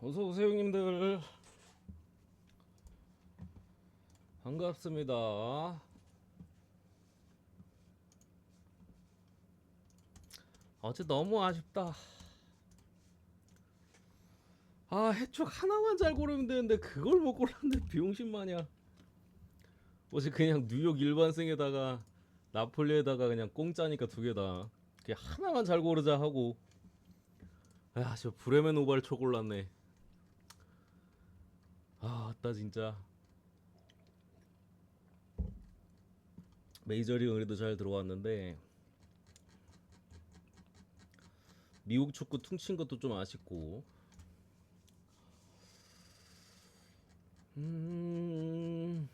어서오세요 형님들. 반갑습니다. 어제 너무 아쉽다. 해촉 하나만 잘 고르면 되는데 그걸 못 골랐는데 비용신 마냥. 어제 그냥 뉴욕 일반생에다가 나폴리에다가 그냥 공짜니까 두 개다. 그냥 하나만 잘 고르자 하고. 저 브레멘 오발 초 골랐네. 아따 진짜. 메이저리그 그래도 잘 들어왔는데 미국 축구 퉁친 것도 좀 아쉽고. 음.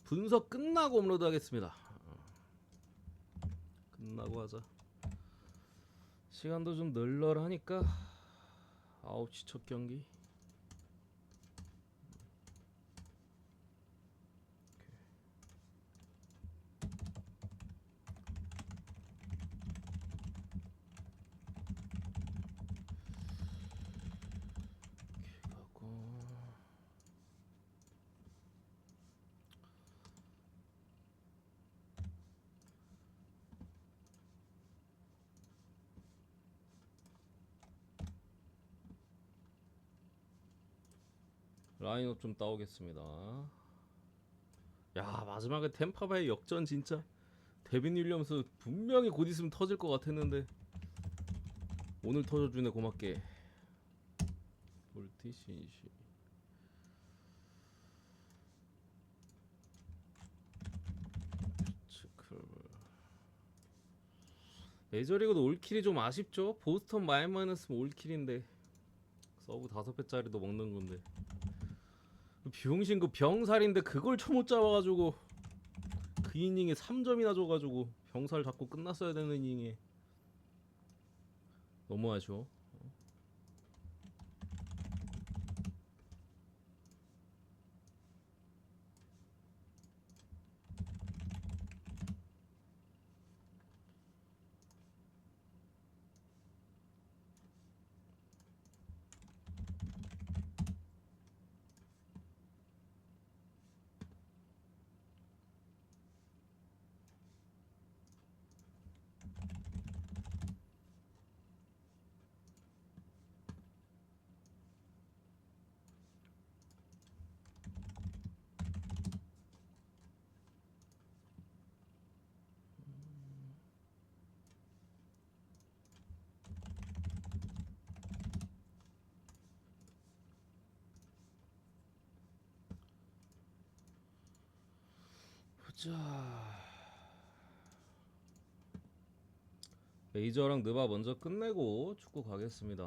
분석 끝나고 업로드 하겠습니다. 끝나고 하자. 시간도 좀 널널하니까 9시 첫 경기. 라인업 좀 따오겠습니다. 야, 마지막에 템파바의 역전 진짜. 데빈 윌리엄스 분명히 곧 있으면 터질 것 같았는데 오늘 터져주네. 고맙게. 볼티 신시. 메이저리그도 올킬이 좀 아쉽죠. 보스턴 마이너스면 올킬인데 서브 5배짜리도 먹는 건데. 비용신 그 병살인데 그걸 못 잡아가지고 그 이닝에 3점이나 줘가지고 병살 잡고 끝났어야 되는 이닝에 너무 아쉬워. 보자. 메이저랑 느바 먼저 끝내고 축구 가겠습니다.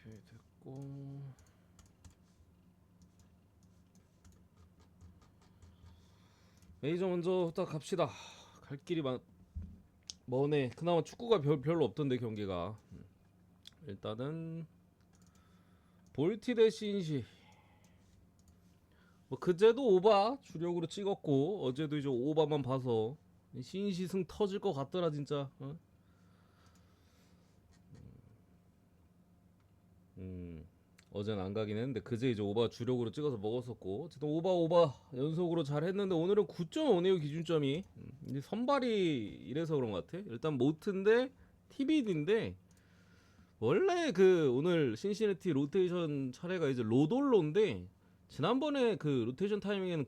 오케이 됐고. 메이저 먼저 딱 갑시다. 갈 길이 머네. 그나마 축구가 별로 없던데 경기가. 일단은 볼티 대 신시. 뭐 그제도 오바 주력으로 찍었고 어제도 이제 오바만 봐서 신시 승 터질 것 같더라 진짜. 어제는 안 가긴 했는데 그제 이제 오바 주력으로 찍어서 먹었었고 어쨌든 오바 연속으로 잘 했는데 오늘은 9.5네요 기준점이. 이제 선발이 이래서 그런 것 같아. 일단 모트인데 TBD인데 원래 그 오늘 신시내티 로테이션 차례가 이제 로돌로인데 지난번에 그 로테이션 타이밍에는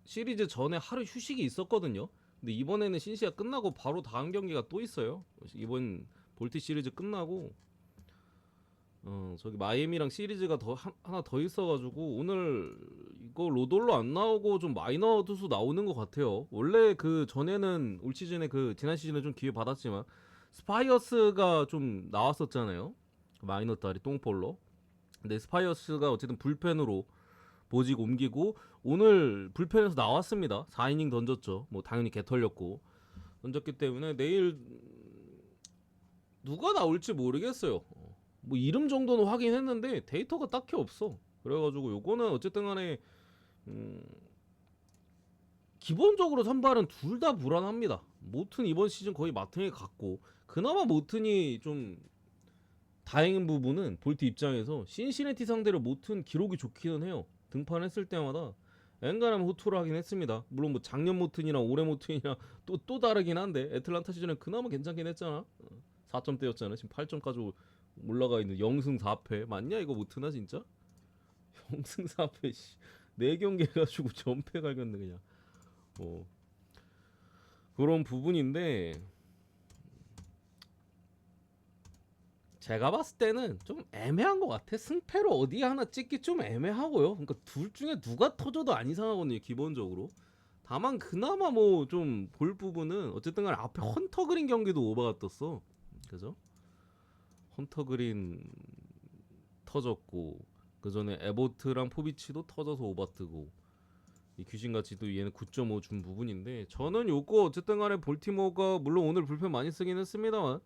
시리즈 전에 하루 휴식이 있었거든요. 근데 이번에는 신시가 끝나고 바로 다음 경기가 또 있어요. 이번 볼티 시리즈 끝나고 저기 마이애미랑 시리즈가 하나 더 있어가지고 오늘 이거 로돌로 안 나오고 좀 마이너 투수 나오는 것 같아요. 원래 그 전에는 올 시즌에 그 지난 시즌에 좀 기회 받았지만 스파이어스가 좀 나왔었잖아요. 마이너 딸이 똥볼로. 근데 스파이어스가 어쨌든 불펜으로 보직 옮기고 오늘 불펜에서 나왔습니다. 4이닝 던졌죠. 뭐 당연히 개 털렸고 던졌기 때문에 내일 누가 나올지 모르겠어요. 뭐 이름 정도는 확인했는데 데이터가 딱히 없어. 그래가지고 요거는 어쨌든 간에 기본적으로 선발은 둘 다 불안합니다. 모튼 이번 시즌 거의 마탱에 갔고 그나마 모튼이 좀 다행인 부분은 볼트 입장에서 신시내티 상대로 모튼 기록이 좋기는 해요. 등판했을 때마다 엔간하면 호투를 하긴 했습니다. 물론 뭐 작년 모튼이랑 올해 모튼이랑 또 다르긴 한데 애틀란타 시즌에 그나마 괜찮긴 했잖아. 4점대였잖아. 지금 8점까지 올라가 있는 0승 4패 맞냐 이거 모트나 진짜? 0승 4패 씨. 4경기 해가지고 전패 갈겼네 그냥. 그런 부분인데 제가 봤을 때는 좀 애매한 것 같아. 승패로 어디 하나 찍기 좀 애매하고요. 그러니까 둘 중에 누가 터져도 안 이상하거든요 기본적으로. 다만 그나마 뭐 좀 볼 부분은 어쨌든 간에 앞에 헌터 그린 경기도 오버가 떴어. 그죠? 헌터 그린 터졌고 그 전에 에보트랑 포비치도 터져서 오버 뜨고 이 귀신같이 또 얘는 9.5 준 부분인데 저는 요거 어쨌든 간에 볼티모어가 물론 오늘 불펜 많이 쓰긴 했습니다만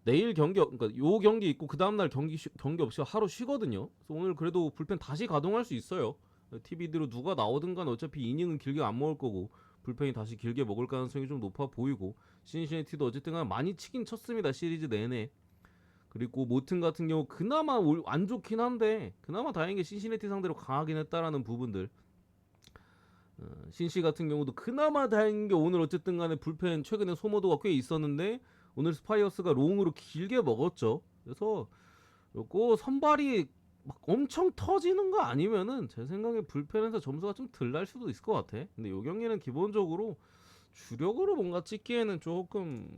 내일 경기 그러니까 요 경기 있고 그 다음 날 경기 없이 하루 쉬거든요. 그래서 오늘 그래도 불펜 다시 가동할 수 있어요. TV대로 누가 나오든 간 어차피 이닝은 길게 안 먹을 거고 불펜이 다시 길게 먹을 가능성이 좀 높아 보이고 신시내티도 어쨌든 간 많이 치긴 쳤습니다. 시리즈 내내. 그리고 모튼 같은 경우 그나마 안 좋긴 한데 그나마 다행히 신시내티 상대로 강하긴 했다라는 부분들. 신시 같은 경우도 그나마 다행인 게 오늘 어쨌든 간에 불펜 최근에 소모도가 꽤 있었는데 오늘 스파이어스가 롱으로 길게 먹었죠. 그래서 요거 선발이 막 엄청 터지는 거 아니면은 제 생각에 불펜에서 점수가 좀 덜 날 수도 있을 것 같아. 근데 요 경기는 기본적으로 주력으로 뭔가 찍기에는 조금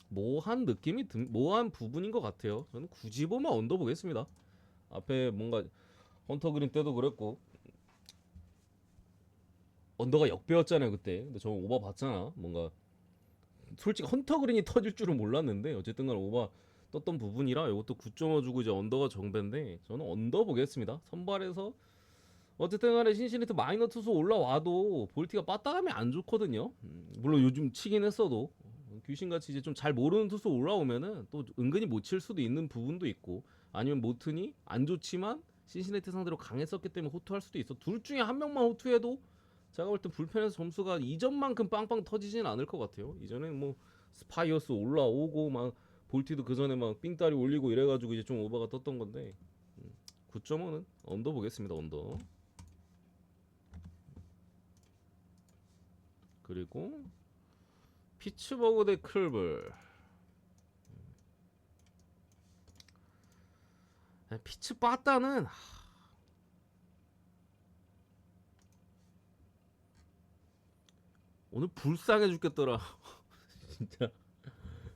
모호한 부분인 것 같아요. 저는 굳이 보면 언더 보겠습니다. 앞에 뭔가 헌터 그린 때도 그랬고 언더가 역배였잖아요 그때. 근데 저 오버 봤잖아. 뭔가 솔직히 헌터 그린이 터질 줄은 몰랐는데 어쨌든 간 오버 떴던 부분이라 이것도 9.5 주고 이제 언더가 정배인데 저는 언더 보겠습니다. 선발에서 어쨌든 간에 신시내티 마이너 투수 올라와도 볼티가 빠따감이 안 좋거든요. 물론 요즘 치긴 했어도 귀신같이 이제 좀 잘 모르는 투수 올라오면은 또 은근히 못 칠 수도 있는 부분도 있고 아니면 모튼이 안 좋지만 신시내티 상대로 강했었기 때문에 호투할 수도 있어. 둘 중에 한 명만 호투해도 제가 볼 땐 불펜에서 점수가 이전만큼 빵빵 터지진 않을 것 같아요. 이전엔 뭐 스파이어스 올라오고 막 볼티도 그 전에 막 삥따리 올리고 이래가지고 이제 좀 오버가 떴던 건데 9.5는 언더 보겠습니다. 언더. 그리고 피츠버그 대 클벌. 피츠 빠따는 오늘 불쌍해 죽겠더라. 진짜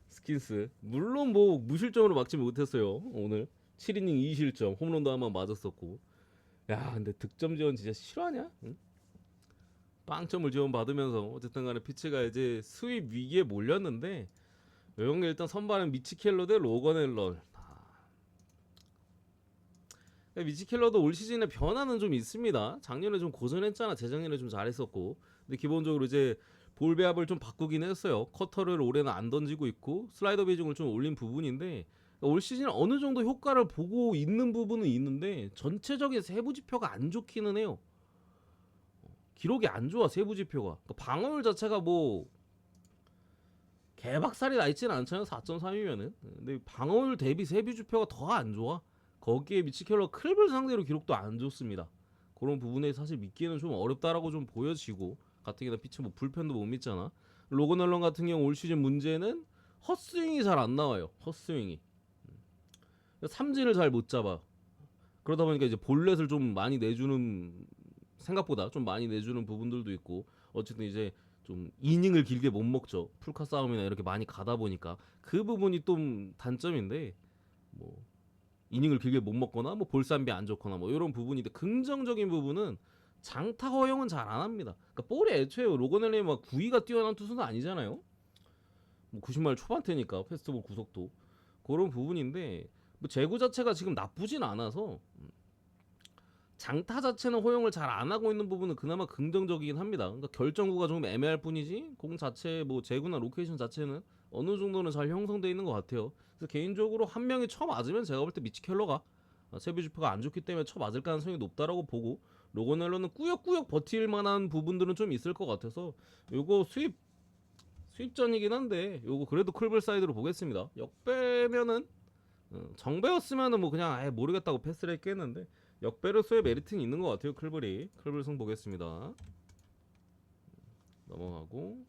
스킨스. 물론 뭐 무실점으로 막지 못했어요. 오늘 7이닝 2실점 홈런도 한 번 맞았었고. 야 근데 득점 지원 진짜 실화냐? 응? 빵점을 지원 받으면서 어쨌든 간에 피츠가 이제 수입 위기에 몰렸는데 요경기 일단 선발은 미치 켈러 대 로건 앨런. 미치 켈러도 올 시즌에 변화는 좀 있습니다. 작년에 좀 고전했잖아. 재작년에 좀 잘했었고. 근데 기본적으로 이제 볼 배합을 좀 바꾸긴 했어요. 커터를 올해는 안 던지고 있고 슬라이더 비중을 좀 올린 부분인데 올 시즌 어느 정도 효과를 보고 있는 부분은 있는데 전체적인 세부 지표가 안 좋기는 해요. 기록이 안 좋아 세부 지표가. 그러니까 방어율 자체가 뭐 개박살이 나 있지는 않잖아요. 4.3이면은. 근데 방어율 대비 세부 지표가 더 안 좋아. 거기에 미치켈러 클블 상대로 기록도 안 좋습니다. 그런 부분에 사실 믿기는 좀 어렵다라고 좀 보여지고 가뜩이나 피치 뭐 불펜도 못 믿잖아. 로건 앨런 같은 경우 올 시즌 문제는 헛스윙이 잘 안 나와요. 헛스윙이. 삼진을 잘 못 잡아. 그러다 보니까 이제 볼넷을 좀 많이 내주는, 생각보다 좀 많이 내주는 부분들도 있고, 어쨌든 이제 좀 이닝을 길게 못 먹죠. 풀카 싸움이나 이렇게 많이 가다 보니까 그 부분이 좀 단점인데, 뭐 이닝을 길게 못 먹거나 뭐 볼산비 안 좋거나 뭐 이런 부분인데, 긍정적인 부분은 장타 허용은 잘 안 합니다. 그러니까 볼이 애초에 로건엘리 막 구위가 뛰어난 투수는 아니잖아요. 뭐 90마일 초반대니까 페스티벌 구속도 그런 부분인데, 뭐 제구 자체가 지금 나쁘진 않아서 장타 자체는 허용을 잘 안 하고 있는 부분은 그나마 긍정적이긴 합니다. 그러니까 결정구가 조금 애매할 뿐이지 공 자체 뭐 제구나 로케이션 자체는 어느 정도는 잘 형성되어 있는 것 같아요. 그래서 개인적으로 한 명이 쳐 맞으면 제가 볼 때 미치 켈러가 세비 주표가 안 좋기 때문에 쳐 맞을 가능성이 높다라고 보고, 로건엘러는 꾸역꾸역 버틸 만한 부분들은 좀 있을 것 같아서 요거 수입전이긴 한데 요거 그래도 클블 사이드로 보겠습니다. 역배면은 정배였으면은 뭐 그냥 아예 모르겠다고 패스를 했겠는데, 역배로서의 메리트는 있는 것 같아요. 클블승 보겠습니다. 넘어가고,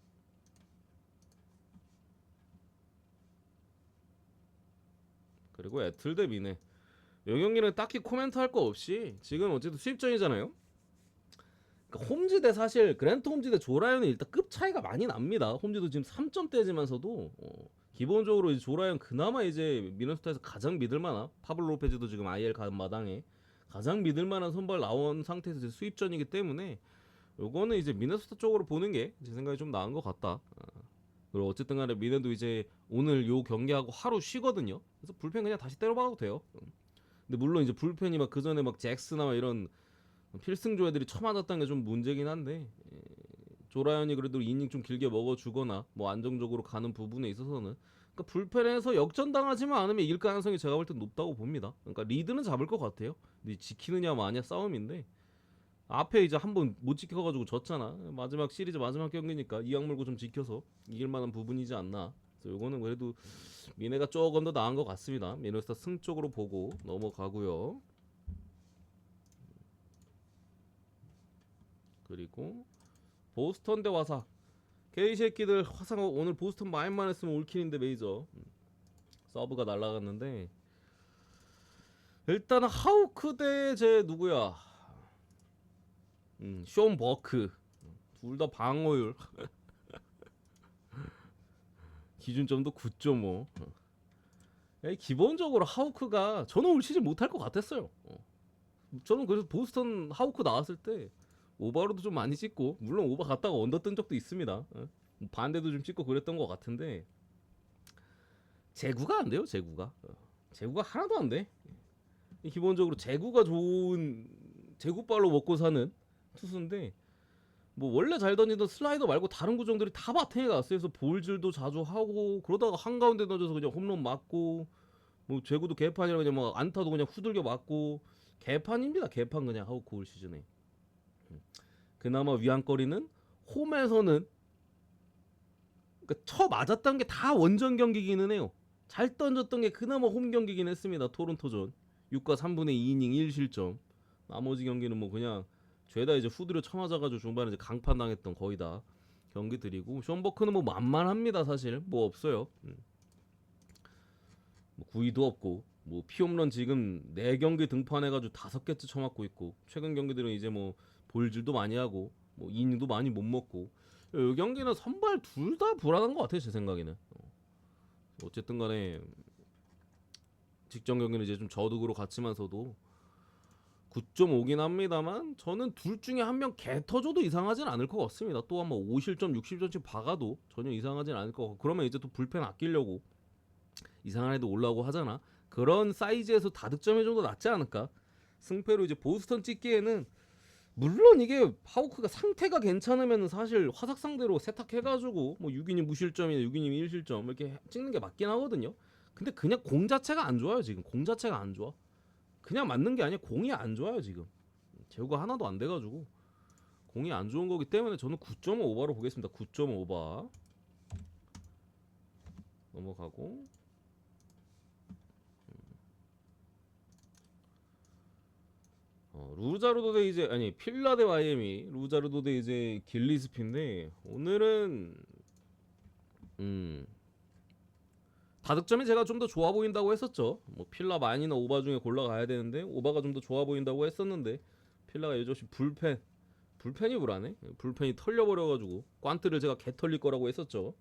그리고 애틀 대 미네. 요 경기는 딱히 코멘트 할 거 없이 지금 어쨌든 수입전이잖아요. 그러니까 홈즈대 사실 그랜트 홈즈대 조라이언은 일단 급 차이가 많이 납니다. 홈즈도 지금 3점대지만서도 기본적으로 이제 조라이언 그나마 이제 미네소타에서 가장 믿을만한, 파블로 로페즈도 지금 IL 간 마당에 가장 믿을만한 선발 나온 상태에서 이제 수입전이기 때문에 요거는 이제 미네소타 쪽으로 보는 게 제 생각이 좀 나은 것 같다. 그리고 어쨌든 간에 미네도 이제 오늘 요 경기하고 하루 쉬거든요. 그래서 불펜 그냥 다시 때려박아도 돼요. 근데 물론 이제 불펜이 막 그 전에 막 잭스나 막 이런 필승조 애들이 처맞았다는 게 좀 문제긴 한데, 조라연이 그래도 이닝 좀 길게 먹어주거나 뭐 안정적으로 가는 부분에 있어서는, 그러니까 불펜에서 역전당하지만 않으면 이길 가능성이 제가 볼 땐 높다고 봅니다. 그러니까 리드는 잡을 것 같아요. 근데 지키느냐 마냐 싸움인데, 앞에 이제 한번 못 지켜가지고 졌잖아. 마지막 시리즈 마지막 경기니까 이악 물고 좀 지켜서 이길 만한 부분이지 않나. 그래서 요거는 그래도 미네가 조금 더 나은 것 같습니다. 미네스타 승 쪽으로 보고 넘어가고요. 그리고 보스턴 대 화사. 개이 새끼들 화상 오늘 보스턴 마인만 했으면 올킬인데 메이저 서브가 날라갔는데, 일단은 하우크 대 제 누구야? 쇼 버크. 둘 다 방어율 기준점도 9.5. 기본적으로 하우크가 저는 올 시즌 못할 것 같았어요. 저는 그래서 보스턴 하우크 나왔을 때 오버로도 좀 많이 찍고, 물론 오버 갔다가 언더 뜬 적도 있습니다. 반대도 좀 찍고 그랬던 것 같은데, 제구가 안 돼요. 제구가 하나도 안 돼. 기본적으로 제구가 좋은 제구발로 먹고 사는 투수인데, 뭐 원래 잘 던지던 슬라이더 말고 다른 구종들이 다 바탕에 갔어요. 그래서 볼질도 자주 하고, 그러다가 한가운데 던져서 그냥 홈런 맞고, 뭐 제구도 개판이라 그냥 막 안타도 그냥 후들겨 맞고, 개판입니다. 개판 그냥 하우크 올 시즌에. 그나마 위안거리는 홈에서는, 그러니까 쳐 맞았던 게 다 원정 경기기는 해요. 잘 던졌던 게 그나마 홈 경기긴 했습니다. 토론토전 6과 3분의 2이닝 1실점. 나머지 경기는 뭐 그냥 죄다 이제 후드려 쳐맞아가지고 중반에 이제 강판 당했던 거의 다 경기들이고, 션 버크는 뭐 만만합니다. 사실 뭐 없어요. 뭐 구위도 없고, 뭐 피홈런 지금 4경기 등판해가지고 5개째 쳐맞고 있고, 최근 경기들은 이제 뭐 볼질도 많이 하고 뭐 이닝도 많이 못 먹고, 이 경기는 선발 둘 다 불안한 것 같아요. 제 생각에는. 어쨌든 간에 직전 경기는 이제 좀 저득으로 갔지만서도 9.5긴 합니다만, 저는 둘 중에 한 명 개 터져도 이상하진 않을 것 같습니다. 또 한번 5실점 6실점씩 박아도 전혀 이상하진 않을 것 같고, 그러면 이제 또 불펜 아끼려고 이상한 애도 올라오고 하잖아. 그런 사이즈에서 다득점이 좀 더 낫지 않을까. 승패로 이제 보스턴 찍기에는, 물론 이게 하우크가 상태가 괜찮으면 사실 화삭 상대로 세탁해가지고 뭐 6이닝 무실점이나 6이닝 1실점 이렇게 찍는 게 맞긴 하거든요. 근데 그냥 공 자체가 안 좋아요. 지금 공 자체가 안 좋아. 그냥 맞는 게 아니라 공이 안 좋아요. 지금 제구가 하나도 안 돼가지고 공이 안 좋은 거기 때문에 저는 9.5 오버로 보겠습니다. 9.5 오버 넘어가고, 루자르도 대 이제, 아니 필라 대 마이애미. 루자르도 대 이제 길리스피인데, 오늘은 가득점이 제가 좀 더 좋아 보인다고 했었죠. 뭐 필라 마인이나 오바 중에 골라가야 되는데 오바가 좀 더 좋아 보인다고 했었는데 필라가 여전히 불펜이 불안해. 불펜이 털려버려가지고 꽝트를 제가 개 털릴 거라고 했었죠.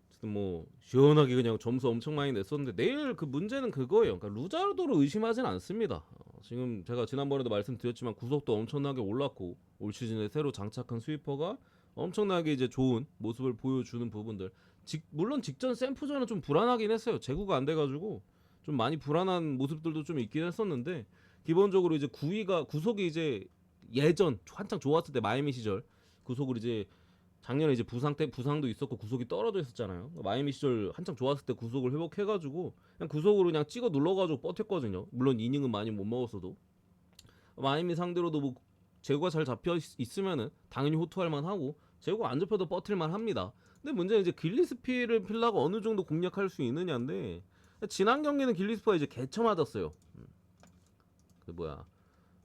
어쨌든 뭐 시원하게 그냥 점수 엄청 많이 냈었는데 내일 그 문제는 그거예요. 그러니까 루자르도를 의심하진 않습니다. 지금 제가 지난번에도 말씀드렸지만 구속도 엄청나게 올랐고 올 시즌에 새로 장착한 스위퍼가 엄청나게 이제 좋은 모습을 보여주는 부분들. 물론 직전 샘프전은 좀 불안하긴 했어요. 제구가 안 돼가지고 좀 많이 불안한 모습들도 좀 있긴 했었는데 기본적으로 이제 구속이 이제 예전 한창 좋았을 때 마이애미 시절 구속을 이제 작년에 이제 부상도 있었고 구속이 떨어져 있었잖아요. 마이애미 시절 한창 좋았을 때 구속을 회복해가지고 그냥 구속으로 그냥 찍어 눌러가지고 버텼거든요. 물론 이닝은 많이 못 먹었어도 마이애미 상대로도 뭐 제구가 잘 잡혀 있으면은 당연히 호투할 만하고 제구가 안 잡혀도 버틸만 합니다. 근데 문제는 이제 길리스피를 필라가 어느 정도 공략할 수 있느냐인데 지난 경기는 길리스피가 이제 개쳐 맞았어요. 그 뭐야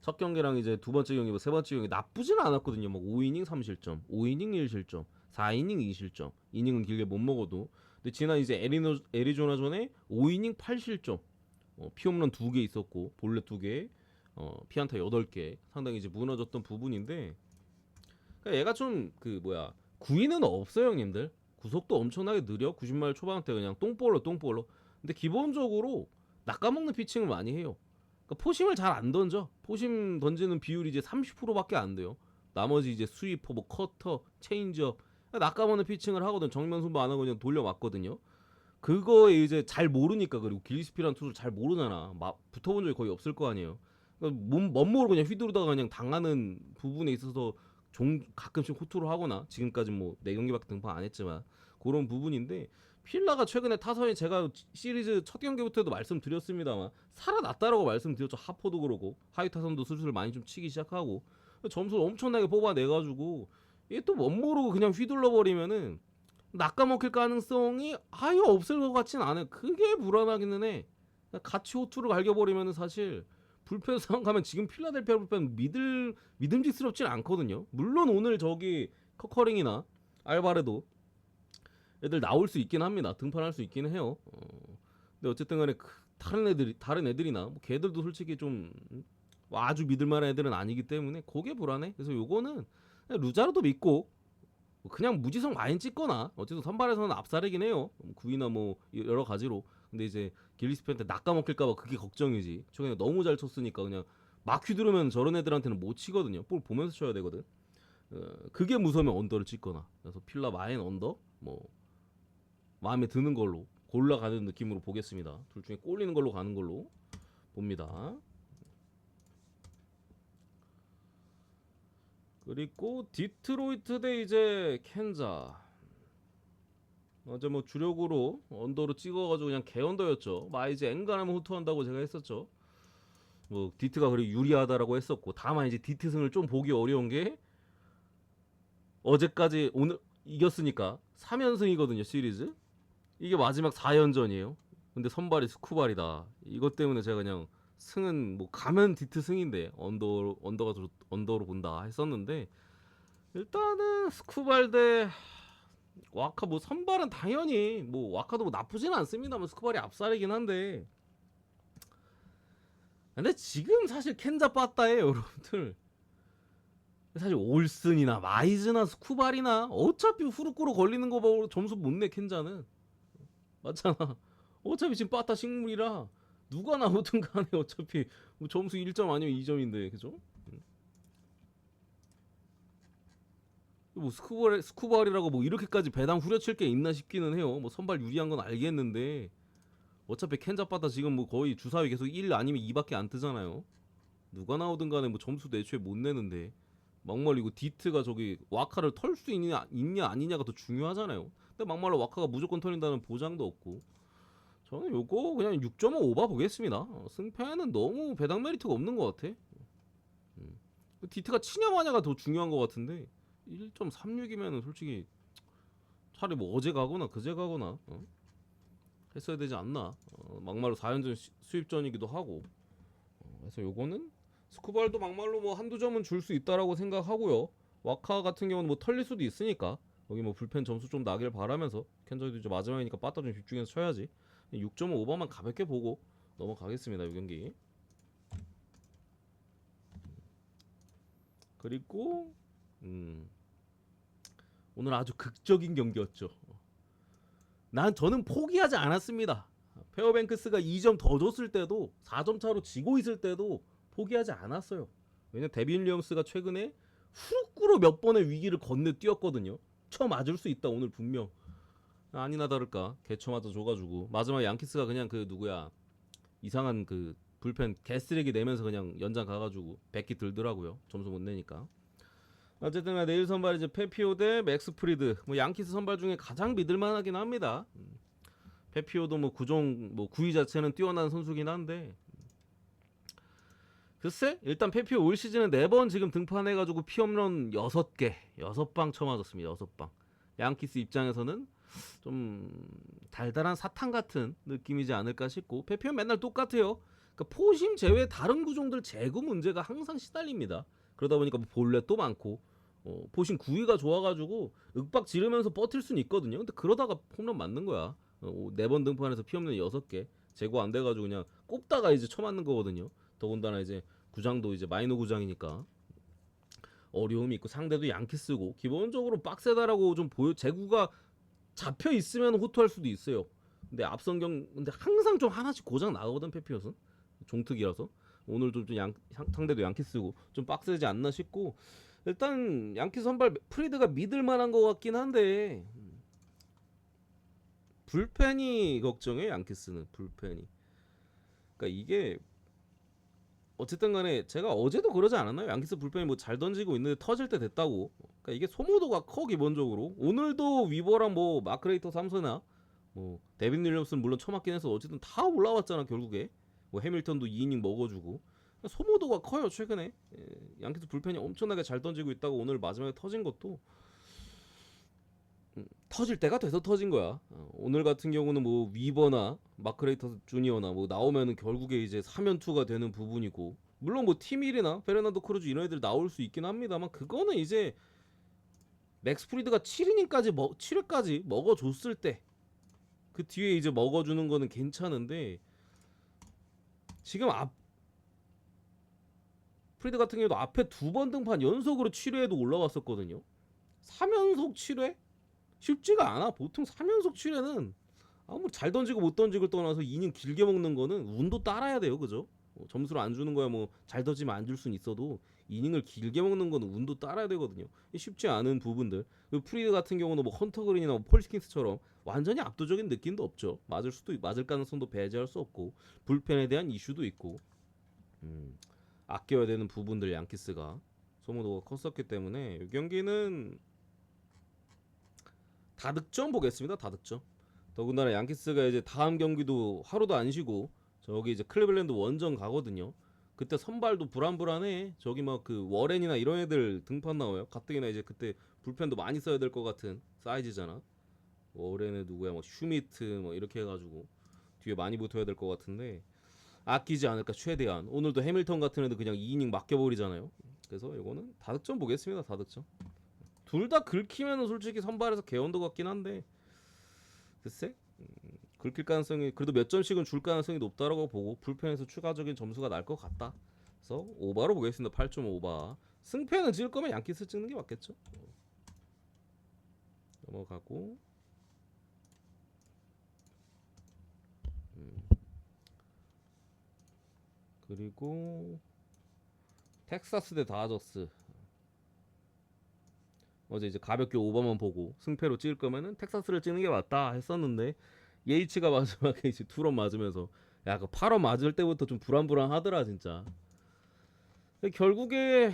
첫 경기랑 이제 두 번째 경기, 세 번째 경기 나쁘지는 않았거든요. 뭐 5이닝 3실점, 5이닝 1실점, 4이닝 2실점, 이닝은 길게 못 먹어도. 근데 지난 이제 애리조나전에 5이닝 8실점, 피홈런 2개 있었고 볼넷 2개, 피안타 8개, 상당히 이제 무너졌던 부분인데, 그러니까 얘가 좀 그 뭐야 구위는 없어요, 형님들. 구속도 엄청나게 느려. 90마일 초반 때 그냥 똥볼로. 근데 기본적으로 낚아먹는 피칭을 많이 해요. 그러니까 포심을 잘 안 던져. 포심 던지는 비율이 이제 30%밖에 안 돼요. 나머지 이제 스위퍼, 뭐 커터, 체인지업 낚아먹는 피칭을 하거든. 정면 승부 안 하고 그냥 돌려맞거든요. 그거에 이제 잘 모르니까. 그리고 길리스피라는 투수를 잘 모르잖아. 붙어본 적이 거의 없을 거 아니에요. 그러니까 멋모르고 그냥 휘두르다가 그냥 당하는 부분에 있어서 가끔씩 호투를 하거나 지금까지 뭐 4경기밖에 등판 안 했지만 그런 부분인데, 필라가 최근에 타선이 제가 시리즈 첫 경기부터도 말씀드렸습니다만 살아났다라고 말씀드렸죠. 하포도 그러고 하위 타선도 슬슬 많이 좀 치기 시작하고 점수를 엄청나게 뽑아내가지고 이게 또 멋모르고 그냥 휘둘러 버리면은 낚아먹힐 가능성이 아예 없을 것 같진 않아요. 그게 불안하기는 해. 같이 호투를 갈겨버리면은 사실 불펜 상황 가면 지금 필라델피아 불펜 믿음직스럽진 않거든요. 물론 오늘 저기 커커링이나 알바레도 애들 나올 수 있긴 합니다. 등판할 수 있긴 해요. 근데 어쨌든 간에 다른 애들이나 뭐 걔들도 솔직히 좀 아주 믿을만한 애들은 아니기 때문에 그게 불안해. 그래서 요거는 그냥 루자르도 믿고 그냥 무지성 많이 찍거나 어쨌든 선발에서는 압살이긴 해요. 구위나 뭐 여러 가지로. 근데 이제 길리스피한테 낚아먹힐까봐 그게 걱정이지. 최근에 너무 잘 쳤으니까 그냥 막 휘두르면 저런 애들한테는 못 치거든요. 볼 보면서 쳐야 되거든. 그게 무서우면 언더를 찍거나. 그래서 필라 마인 언더 뭐 마음에 드는 걸로 골라가는 느낌으로 보겠습니다. 둘 중에 꼴리는 걸로 가는 걸로 봅니다. 그리고 디트로이트 대 이제 캔자. 어제 뭐 주력으로 언더로 찍어가지고 그냥 개언더였죠. 이제 엔간하면 호투한다고 제가 했었죠. 뭐 디트가 그리 유리하다라고 했었고, 다만 이제 디트 승을 좀 보기 어려운 게 어제까지 오늘 이겼으니까 3연승이거든요 시리즈. 이게 마지막 4연전이에요. 근데 선발이 스쿠발이다. 이것 때문에 제가 그냥 승은 뭐 가면 디트 승인데 언더로 본다 했었는데, 일단은 스쿠발 대 와카 뭐 선발은 당연히 뭐 와카도 뭐 나쁘진 않습니다만 스쿠발이 압살이긴 한데, 근데 지금 사실 켄자 빠따예요 여러분들. 사실 올슨이나 마이즈나 스쿠발이나 어차피 후루꾸로 걸리는 거 보고 점수 못 내 켄자는. 맞잖아. 어차피 지금 빠따 식물이라 누가 나오든 간에 어차피 뭐 점수 1점 아니면 2점인데 그죠? 뭐 스쿠발이라고 뭐 이렇게까지 배당 후려칠 게 있나 싶기는 해요. 뭐 선발 유리한 건 알겠는데 어차피 켄자 빠따 지금 뭐 거의 주사위 계속 1 아니면 2밖에 안 뜨잖아요. 누가 나오든 간에 뭐 점수도 애초에 못 내는데 막말로 디트가 저기 와카를 털 수 있냐 아니냐가 더 중요하잖아요. 근데 막말로 와카가 무조건 털린다는 보장도 없고, 저는 요거 그냥 6.5 오바 보겠습니다. 승패는 너무 배당 메리트가 없는 것 같아. 디트가 치냐 마냐가 더 중요한 것 같은데 1.36이면은 솔직히 차라리 뭐 어제 가거나 그제 가거나 했어야 되지 않나. 막말로 4연전 수입전이기도 하고. 그래서 요거는 스쿠발도 막말로 뭐 한두 점은 줄 수 있다라고 생각하고요. 와카 같은 경우는 뭐 털릴 수도 있으니까 거기 뭐 불펜 점수 좀 나길 바라면서 켄저도 이제 마지막이니까 빠따 좀 집중해서 쳐야지. 6.5 오버만 가볍게 보고 넘어가겠습니다. 이 경기. 그리고 오늘 아주 극적인 경기였죠. 저는 포기하지 않았습니다. 페어뱅크스가 2점 더 줬을 때도 4점 차로 지고 있을 때도 포기하지 않았어요. 왜냐 데빈 윌리엄스가 최근에 후루꾸로 몇 번의 위기를 건너뛰었거든요. 쳐 맞을 수 있다 오늘 분명. 아니나 다를까 개쳐 맞아 줘가지고 마지막에 양키스가 그냥 그 누구야 이상한 그 불펜 개쓰레기 내면서 그냥 연장 가가지고 100기 들더라고요. 점수 못 내니까. 어쨌든 내일 선발 이제 페피오 대 맥스 프리드. 뭐 양키스 선발 중에 가장 믿을만하긴 합니다. 페피오도 뭐 구종 뭐 구위 자체는 뛰어난 선수긴 한데 글쎄 일단 페피오 올 시즌은 4번 지금 등판해가지고 피홈런 6개 6방 쳐맞았습니다. 6방. 양키스 입장에서는 좀 달달한 사탕 같은 느낌이지 않을까 싶고 페피오 맨날 똑같아요. 그러니까 포심 제외 다른 구종들 제구 문제가 항상 시달립니다. 그러다 보니까 뭐 볼넷도 많고 포심 구위가 좋아가지고 윽박 지르면서 버틸 수는 있거든요. 근데 그러다가 홈런 맞는 거야. 4번 등판해서 피홈런 6개 제구 안 돼가지고 그냥 꼽다가 이제 쳐맞는 거거든요. 더군다나 이제 구장도 이제 마이너 구장이니까 어려움이 있고 상대도 양키스고 기본적으로 빡세다라고 좀 제구가 잡혀 있으면 호투할 수도 있어요. 근데 근데 항상 좀 하나씩 고장 나거든 페피엇은 종특이라서 오늘도 좀 상대도 양키스고 좀 빡세지 않나 싶고 일단 양키스 선발 프리드가 믿을 만한 것 같긴 한데 불펜이 걱정해 양키스는 불펜이. 그러니까 이게 어쨌든 간에 제가 어제도 그러지 않았나요? 양키스 불펜이 뭐 잘 던지고 있는데 터질 때 됐다고. 그러니까 이게 소모도가 커 기본적으로. 오늘도 위버랑 뭐 마크레이터 삼선아 뭐 데빈 윌리엄스는 물론 처맞긴 해서 어쨌든 다 올라왔잖아 결국에. 뭐 해밀턴도 2이닝 먹어주고. 그러니까 소모도가 커요 최근에. 양키스 불펜이 엄청나게 잘 던지고 있다고 오늘 마지막에 터진 것도 터질 때가 돼서 터진 거야. 오늘 같은 경우는 뭐 위버나 마크레이터 주니어나 뭐 나오면은 결국에 이제 3연투가 되는 부분이고 물론 뭐 티밀이나 베르나르도 크루즈 이런 애들 나올 수 있긴 합니다만 그거는 이제 맥스 프리드가 7이닝까지 7회까지 먹어줬을 때 그 뒤에 이제 먹어주는 거는 괜찮은데 지금 프리드 같은 경우도 앞에 2번 등판 연속으로 7회에도 올라왔었거든요. 3연속 7회? 쉽지가 않아. 보통 3연속 7회는 아무 잘 던지고 못 던지고 떠나서 2이닝 길게 먹는 거는 운도 따라야 돼요. 그죠? 점수를 안 주는 거야 뭐 잘 던지면 안 줄 수는 있어도 이닝을 길게 먹는 거는 운도 따라야 되거든요. 쉽지 않은 부분들. 프리드 같은 경우는 뭐 헌터 그린이나 뭐 폴스킨스처럼 완전히 압도적인 느낌도 없죠. 맞을 가능성도 배제할 수 없고 불펜에 대한 이슈도 있고 아껴야 되는 부분들 양키스가 소모도가 컸었기 때문에 이 경기는 다득점 보겠습니다. 다득점. 더군다나 양키스가 이제 다음 경기도 하루도 안 쉬고 저기 이제 클리블랜드 원정 가거든요. 그때 선발도 불안불안해. 저기 막 그 워렌이나 이런 애들 등판 나와요. 가뜩이나 이제 그때 불펜도 많이 써야 될 것 같은 사이즈잖아. 워렌은 누구야? 뭐 슈미트 뭐 이렇게 해가지고 뒤에 많이 붙어야 될 것 같은데 아끼지 않을까 최대한. 오늘도 해밀턴 같은 애들 그냥 2이닝 맡겨버리잖아요. 그래서 이거는 다득점 보겠습니다. 다득점. 둘 다 긁히면은 솔직히 선발에서 개헌도 같긴 한데 글쎄 긁힐 가능성이 그래도 몇 점씩은 줄 가능성이 높다라고 보고 불펜에서 추가적인 점수가 날 것 같다. 그래서 오바로 보겠습니다. 8.5 오바. 승패는 찍을 거면 양키스 찍는 게 맞겠죠. 넘어가고 그리고 텍사스 대 다저스. 어제 이제 가볍게 오버만 보고 승패로 찍을 거면은 텍사스를 찍는 게 맞다 했었는데 예이치가 마지막에 이제 투런 맞으면서 야 그 8원 맞을 때부터 좀 불안불안하더라 진짜. 결국에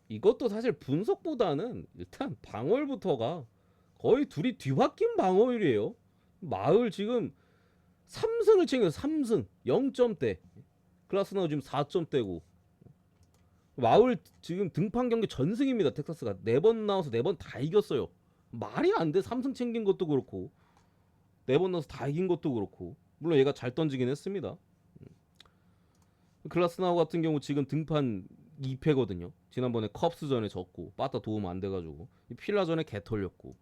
이것도 사실 분석보다는 일단 방어율부터가 거의 둘이 뒤바뀐 방어율이에요. 마을 지금 3승을 챙겨서 3승 0점대 클라스나우 지금 4점대고 마울 지금 등판 경기 전승입니다. 텍사스가 4번 나와서 4번 다 이겼어요. 말이 안 돼. 3승 챙긴 것도 그렇고 4번 나와서 다 이긴 것도 그렇고 물론 얘가 잘 던지긴 했습니다. 클라스나우 같은 경우 지금 등판 2패거든요. 지난번에 컵스전에 졌고 빠따 도움 안 돼가지고 필라전에 개 털렸고.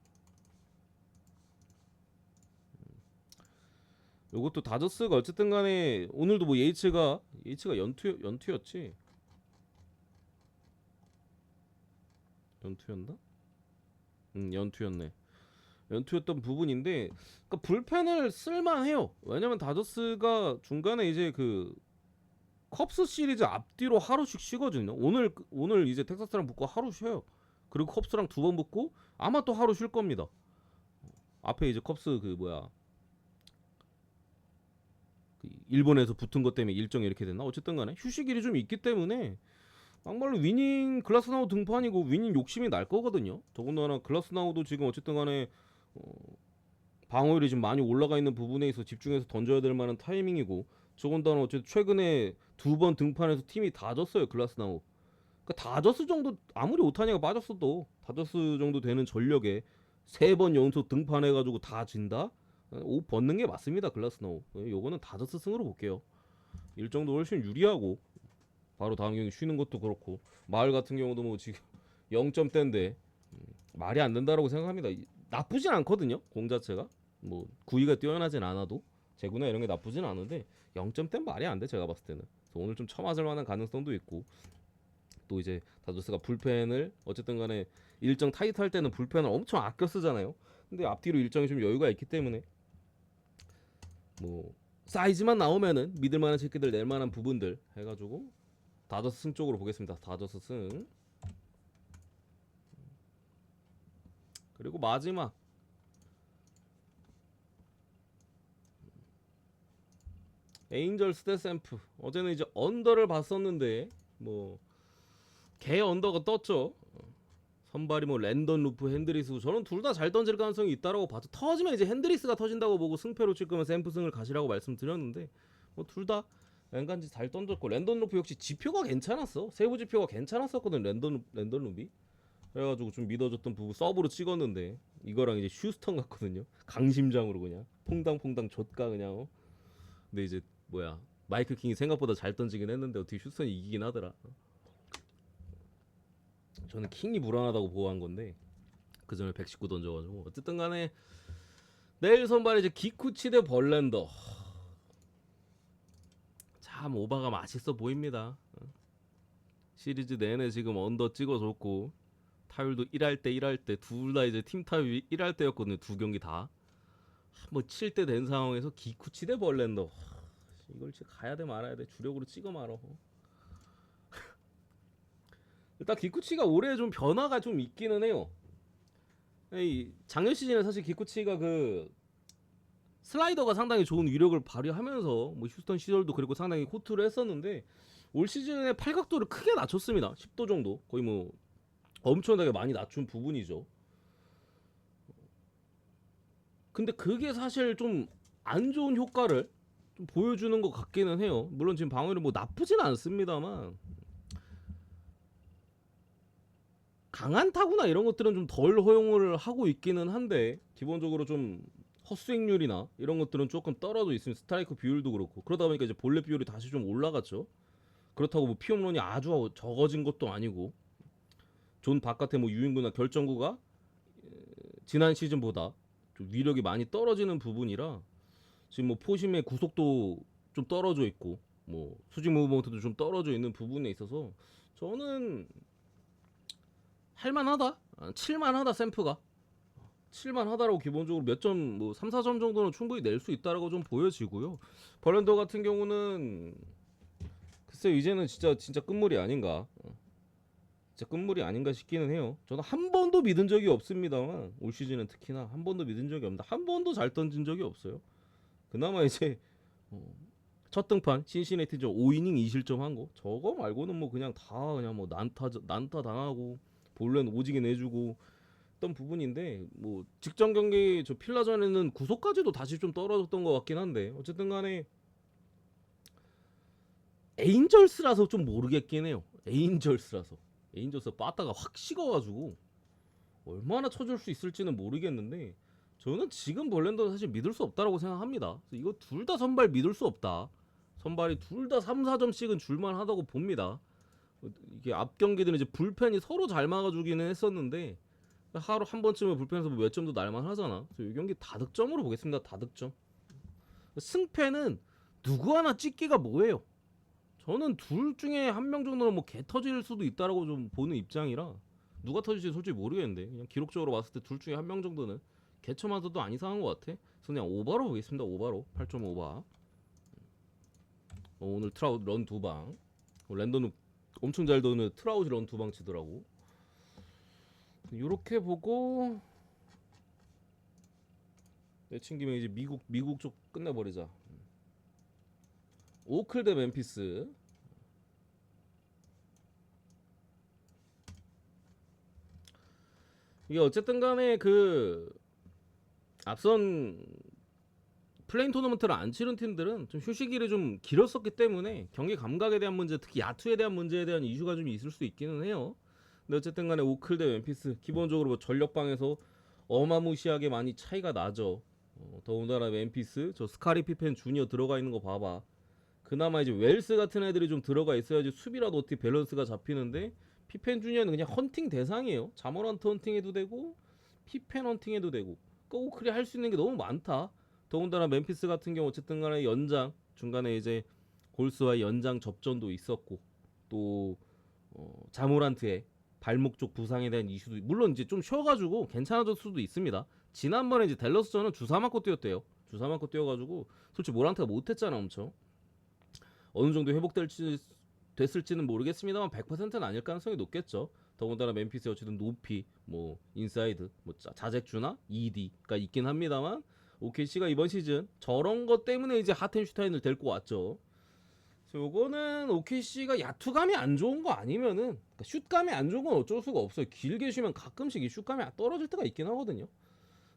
요것도 다저스가 어쨌든 간에 오늘도 뭐 예이츠가 연투였지. 연투였나? 연투였네. 연투였던 부분인데, 그러니까 불펜을 쓸만해요. 왜냐면 다저스가 중간에 이제 그 컵스 시리즈 앞뒤로 하루씩 쉬거든요. 오늘 이제 텍사스랑 붙고 하루 쉬어요. 그리고 컵스랑 두 번 붙고 아마 또 하루 쉴 겁니다. 앞에 이제 컵스 그 뭐야, 그 일본에서 붙은 것 때문에 일정이 이렇게 됐나? 어쨌든 간에 휴식일이 좀 있기 때문에 막말로 위닝 글라스나우 등판이고 위닝 욕심이 날 거거든요. 더군다나 글라스나우도 지금 어쨌든 간에 방어율이 지금 많이 올라가 있는 부분에 있어 집중해서 던져야 될 만한 타이밍이고, 더군다나 어쨌든 최근에 두 번 등판해서 팀이 다 졌어요. 글라스나우. 그러니까 다저스 정도, 아무리 오타니가 빠졌어도 다저스 정도 되는 전력에 세 번 연속 등판해가지고 다 진다? 옷 벗는 게 맞습니다. 글라스나우. 요거는 다저스 승으로 볼게요. 일정도 훨씬 유리하고 바로 다음 경기 쉬는 것도 그렇고, 마을 같은 경우도 뭐 지금 0점대인데 말이 안 된다라고 생각합니다. 나쁘진 않거든요. 공 자체가 뭐 구위가 뛰어나진 않아도 제구나 이런 게 나쁘진 않은데 0점대는 말이 안 돼. 제가 봤을 때는. 그래서 오늘 좀 처맞을 만한 가능성도 있고, 또 이제 다저스가 불펜을 어쨌든 간에 일정 타이트할 때는 불펜을 엄청 아껴 쓰잖아요. 근데 앞뒤로 일정이 좀 여유가 있기 때문에 뭐 사이즈만 나오면은 믿을 만한 새끼들 낼 만한 부분들 해가지고 다저스 승 쪽으로 보겠습니다. 다저스 승. 그리고 마지막 에인절스 대 샘프. 어제는 이제 언더를 봤었는데 뭐 개 언더가 떴죠. 선발이 뭐 랜던 루프 핸드리스, 저는 둘 다 잘 던질 가능성이 있다라고 봐서, 터지면 이제 핸드리스가 터진다고 보고 승패로 칠 거면 샘프 승을 가시라고 말씀드렸는데 뭐 둘 다 웬간지 잘 던졌고, 랜던 루프 역시 지표가 괜찮았어. 세부 지표가 괜찮았었거든. 랜던 루비. 그래가지고 좀 믿어줬던 부분 서브로 찍었는데 이거랑 이제 휴스턴 같거든요. 강심장으로 그냥 퐁당퐁당 좆가 그냥 근데 이제 뭐야, 마이클 킹이 생각보다 잘 던지긴 했는데 어떻게 휴스턴이 이기긴 하더라. 저는 킹이 불안하다고 보호한 건데 그 전에 119 던져가지고. 어쨌든 간에 내일 선발에 이제 기쿠치 대 벌랜더. 참 오바가 맛있어 보입니다. 시리즈 내내 지금 언더 찍어줬고 타율도 1할 때 둘 다 이제 팀 타율이 1할 때였거든요. 두 경기 다. 뭐 7대 된 상황에서 기쿠치 대 벌랜더. 이걸 진짜 가야 돼 말아야 돼. 주력으로 찍어 말어. 일단 기쿠치가 올해 좀 변화가 좀 있기는 해요. 이 작년 시즌에 사실 기쿠치가 그 슬라이더가 상당히 좋은 위력을 발휘하면서 뭐 휴스턴 시절도 그리고 상당히 호투를 했었는데 올 시즌에 팔각도를 크게 낮췄습니다. 10도 정도. 거의 뭐 엄청나게 많이 낮춘 부분이죠. 근데 그게 사실 좀 안 좋은 효과를 좀 보여주는 것 같기는 해요. 물론 지금 방어율이 뭐 나쁘진 않습니다만 강한 타구나 이런 것들은 좀 덜 허용을 하고 있기는 한데, 기본적으로 좀 헛스윙률이나 이런 것들은 조금 떨어져 있으면 스트라이크 비율도 그렇고, 그러다 보니까 이제 볼넷 비율이 다시 좀 올라갔죠. 그렇다고 뭐 피홈런이 아주 적어진 것도 아니고, 존 바깥에 뭐 유인구나 결정구가 지난 시즌보다 좀 위력이 많이 떨어지는 부분이라 지금 뭐 포심의 구속도 좀 떨어져 있고 뭐 수직 무브먼트도 좀 떨어져 있는 부분에 있어서 저는 할만하다. 칠만하다. 샘프가 칠만하다라고 기본적으로 몇 점, 뭐 3, 4점 정도는 충분히 낼 수 있다라고 좀 보여지고요. 벌랜더 같은 경우는 글쎄 이제는 진짜 끝물이 아닌가. 진짜 끝물이 아닌가 싶기는 해요. 저는 한 번도 믿은 적이 없습니다만 올 시즌은 특히나 한 번도 믿은 적이 없다. 한 번도 잘 던진 적이 없어요. 그나마 이제 첫 등판 신시내티전 5이닝 2실점 한 거, 저거 말고는 뭐 그냥 다 그냥 뭐 난타 당하고 볼넷 오지게 내주고 했던 부분인데, 뭐 직전 경기 저 필라전에는 구속까지도 다시 좀 떨어졌던 것 같긴 한데, 어쨌든 간에 에인절스라서 좀 모르겠긴 해요. 에인절스 빠따가 확 식어가지고 얼마나 쳐줄 수 있을지는 모르겠는데, 저는 지금 벌랜더는 사실 믿을 수 없다라고 생각합니다. 이거 둘 다 선발 믿을 수 없다. 선발이 둘 다 3, 4점씩은 줄만 하다고 봅니다. 이게 앞 경기들은 이제 불펜이 서로 잘 막아주기는 했었는데 하루 한 번쯤은 불펜에서 뭐 몇 점도 날만 하잖아. 그래서 이 경기 다득점으로 보겠습니다. 다득점. 승패는 누구 하나 찍기가 뭐예요. 저는 둘 중에 한 명 정도는 뭐 개 터질 수도 있다라고 좀 보는 입장이라 누가 터질지 솔직히 모르겠는데 그냥 기록적으로 봤을 때 둘 중에 한 명 정도는 개처마저도 안 이상한 것 같아. 그래서 그냥 오바로 보겠습니다. 오바로 8.5바. 오늘 트라우드 런 2방. 랜더는 엄청 잘 도는 트라우드 런 2방 치더라고. 요렇게 보고 내친 김에 이제 미국 쪽 끝내버리자. 오클 대 멤피스. 이게 어쨌든 간에 그 앞선 플레인 토너먼트를 안 치른 팀들은 좀 휴식일이 좀 길었었기 때문에 경기 감각에 대한 문제, 특히 야투에 대한 문제에 대한 이슈가 좀 있을 수 있기는 해요. 근데 어쨌든 간에 오클 대 멤피스 기본적으로 뭐 전력방에서 어마무시하게 많이 차이가 나죠. 더군다나 멤피스 저 스카리 피펜 주니어 들어가 있는 거 봐봐. 그나마 이제 웰스 같은 애들이 좀 들어가 있어야지 수비라도 어떻게 밸런스가 잡히는데 피펜 주니어는 그냥 헌팅 대상이에요. 자모란트 헌팅해도 되고 피펜 헌팅해도 되고 오클이 할 수 있는 게 너무 많다. 더군다나 멤피스 같은 경우 어쨌든 간에 연장 중간에 이제 골스와의 연장 접전도 있었고 또 자모란트의 발목 쪽 부상에 대한 이슈도 물론 이제 좀 쉬어가지고 괜찮아질 수도 있습니다. 지난번에 이제 댈러스전은 주사 맞고 뛰었대요. 주사 맞고 뛰어가지고 솔직히 모란트가 못했잖아 엄청. 어느 정도 됐을지는 모르겠습니다만 100%는 아닐 가능성이 높겠죠. 더군다나 멤피스의 어쨌든 높이 뭐 인사이드 뭐 자잭주나 ED가 있긴 합니다만 OKC가 이번 시즌 저런 것 때문에 이제 하텐슈타인을 데리고 왔죠. 그래서 요거는 OKC가 야투감이 안 좋은 거 아니면은 그러니까 슛감이 안 좋은 건 어쩔 수가 없어요. 길게 쉬면 가끔씩 이 슛감이 떨어질 때가 있긴 하거든요.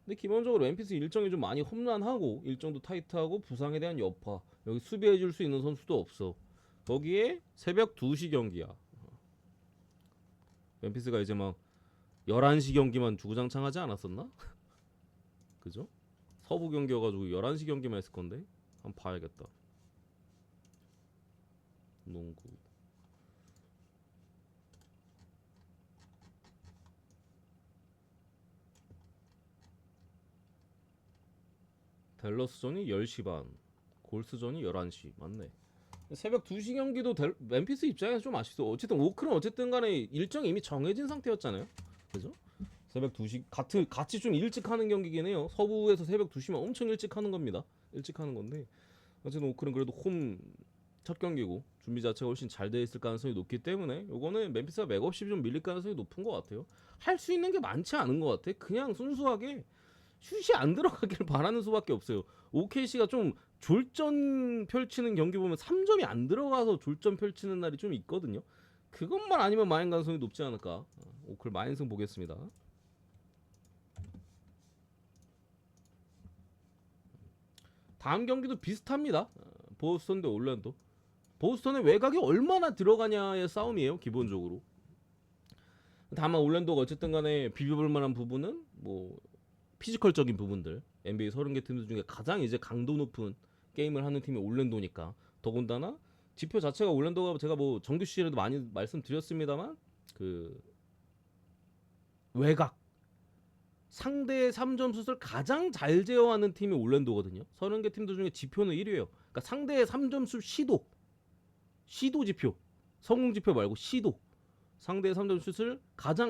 근데 기본적으로 멤피스 일정이 좀 많이 험난하고 일정도 타이트하고 부상에 대한 여파 여기 수비해줄 수 있는 선수도 없어. 거기에 새벽 2시 경기야. 멤피스가 이제 막 11시 경기만 주구장창 하지 않았었나? 그죠? 서부 경기여가지고 11시 경기만 했을 건데 한번 봐야겠다. 농구 댈러스전이 10시 반 골스전이 11시 맞네. 새벽 2시 경기도 멤피스 입장에서 좀 아쉽어. 어쨌든 오클은 어쨌든 간에 일정이 이미 정해진 상태였잖아요. 그죠? 새벽 2시 같이 좀 일찍 하는 경기긴 해요. 서부에서 새벽 2시면 엄청 일찍 하는 겁니다. 일찍 하는 건데 어쨌든 오클은 그래도 홈 첫 경기고 준비 자체가 훨씬 잘 돼 있을 가능성이 높기 때문에 요거는 멤피스가 맥없이 좀 밀릴 가능성이 높은 것 같아요. 할 수 있는 게 많지 않은 것 같아. 그냥 순수하게 슛이 안 들어가길 바라는 수밖에 없어요. OKC가 좀 졸전 펼치는 경기 보면 3점이 안 들어가서 졸전 펼치는 날이 좀 있거든요. 그것만 아니면 마인 가능성이 높지 않을까. 오클 마인승 보겠습니다. 다음 경기도 비슷합니다. 보스턴 대 올랜도. 보스턴의 외곽이 얼마나 들어가냐의 싸움이에요. 기본적으로. 다만 올랜도가 어쨌든 간에 비벼볼 만한 부분은 뭐 피지컬적인 부분들 NBA 30개 팀들 중에 가장 이제 강도 높은 게임을 하는 팀이 올랜도니까 더군다나 지표 자체가 올랜도가 제가 뭐 정규 시즌에도 많이 말씀드렸습니다만 그 외곽 상대의 3점 슛을 가장 잘 제어하는 팀이 올랜도거든요. 30개 팀들 중에 지표는 1위예요. 그러니까 상대의 3점 슛 시도 지표 성공 지표 말고 시도 상대의 3점 슛을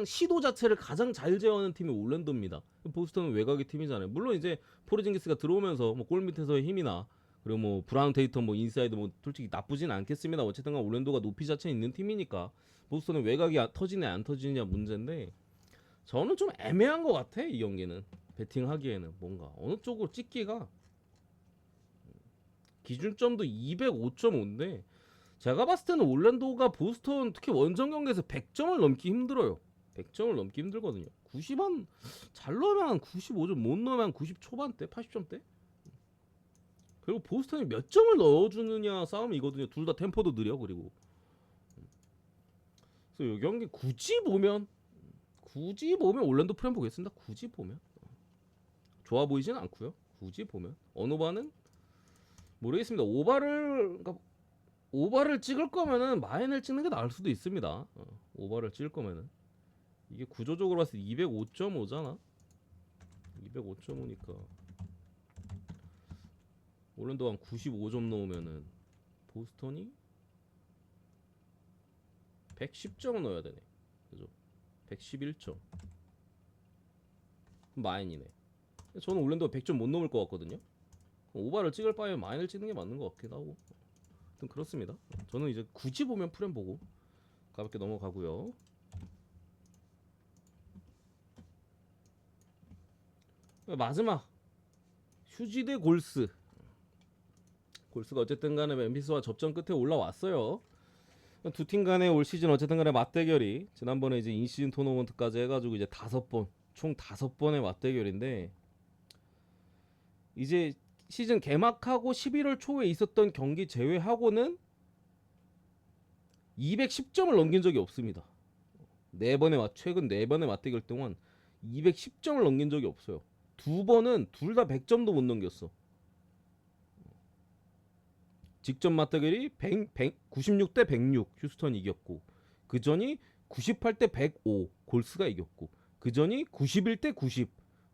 시도 자체를 가장 잘 제어하는 팀이 올랜도입니다. 보스턴은 외곽의 팀이잖아요. 물론 이제 포르징기스가 들어오면서 뭐 골 밑에서의 힘이나 그리고 뭐 브라운 테이텀 뭐 인사이드 뭐 솔직히 나쁘진 않겠습니다. 어쨌든 올랜도가 높이 자체 있는 팀이니까 보스턴은 외곽이 터지냐 안 터지냐 문제인데 저는 좀 애매한 것 같아. 이 경기는 배팅하기에는 뭔가 어느 쪽으로 찍기가 기준점도 205.5인데 제가 봤을 때는 올랜도가 보스턴 특히 원정 경기에서 100점을 넘기 힘들어요. 100점을 넘기 힘들거든요. 90한 잘 넣으면 한 95점, 못 넣으면 한 90 초반대, 80점대. 그리고 보스턴이 몇 점을 넣어주느냐 싸움이거든요. 둘 다 템포도 느려. 그리고 그래서 이 경기 굳이 보면 올랜도 프렘 보겠습니다. 굳이 보면 좋아 보이진 않고요. 굳이 보면 어노바는 모르겠습니다. 오바를 찍을 거면은 마인을 찍는 게 나을 수도 있습니다. 오바를 찍을 거면은 이게 구조적으로 봤을 때 205.5잖아. 205.5니까 올랜도 한 95점 넣으면은 보스턴이 110점을 넣어야 되네. 그죠? 111점. 마인이네. 저는 올랜도가 100점 못 넘을 것 같거든요. 오바를 찍을 바에 마인을 찍는 게 맞는 것 같기도 하고. 아무튼 그렇습니다. 저는 이제 굳이 보면 프렘 보고 가볍게 넘어가고요. 마지막 휴지 대 골스. 골스가 어쨌든 간에 멤피스와 접전 끝에 올라왔어요. 두 팀 간의 올 시즌 어쨌든 간에 맞대결이 지난번에 이제 인시즌 토너먼트까지 해가지고 이제 총 5번의 맞대결인데, 이제 시즌 개막하고 11월 초에 있었던 경기 제외하고는 210점을 넘긴 적이 없습니다. 최근 4번의 맞대결 동안 210점을 넘긴 적이 없어요. 2번은 둘 다 100점도 못 넘겼어. 직전 맞대결이 96대 106 휴스턴이 이겼고, 그 전이 98대 105 골스가 이겼고, 그 전이 91대 90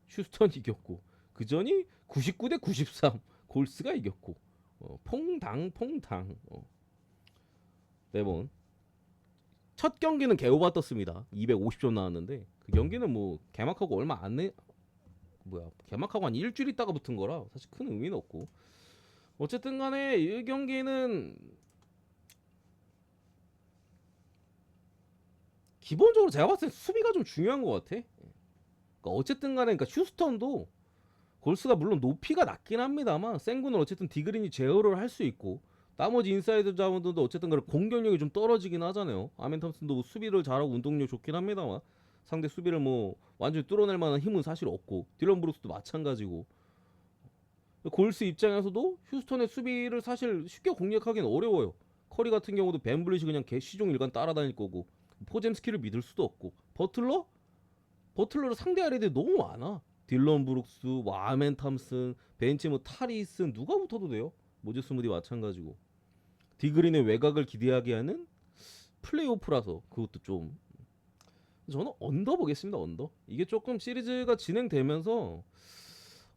휴스턴이 이겼고, 그 전이 99대 93 골스가 이겼고, 퐁당 4번. 첫 경기는 개오바 떴습니다. 250점 나왔는데 그 경기는 뭐 개막하고 얼마 안 개막하고 한 일주일 있다가 붙은 거라 사실 큰 의미는 없고, 어쨌든 간에 이 경기는 기본적으로 제가 봤을 때 수비가 좀 중요한 것 같아. 그러니까 어쨌든 간에 휴스턴도 골스가 물론 높이가 낮긴 합니다만 생구는 어쨌든 디그린이 제어를 할 수 있고, 나머지 인사이드 자원들도 어쨌든 간에 공격력이 좀 떨어지긴 하잖아요. 아멘 탐슨도 뭐 수비를 잘하고 운동력 좋긴 합니다만 상대 수비를 뭐 완전히 뚫어낼 만한 힘은 사실 없고, 딜런 브룩스도 마찬가지고, 골스 입장에서도 휴스턴의 수비를 사실 쉽게 공략하기는 어려워요. 커리 같은 경우도 벤블릿이 그냥 시종 일관 따라다닐 거고, 포젬스키를 믿을 수도 없고, 버틀러를 상대할 애들이 너무 많아. 딜런 브룩스, 아멘 탐슨, 벤치 뭐 타리슨 누가 붙어도 돼요. 모제스 무디 마찬가지고. 디그린의 외곽을 기대하게 하는 플레이오프라서 그것도 좀, 저는 언더 보겠습니다. 언더. 이게 조금 시리즈가 진행되면서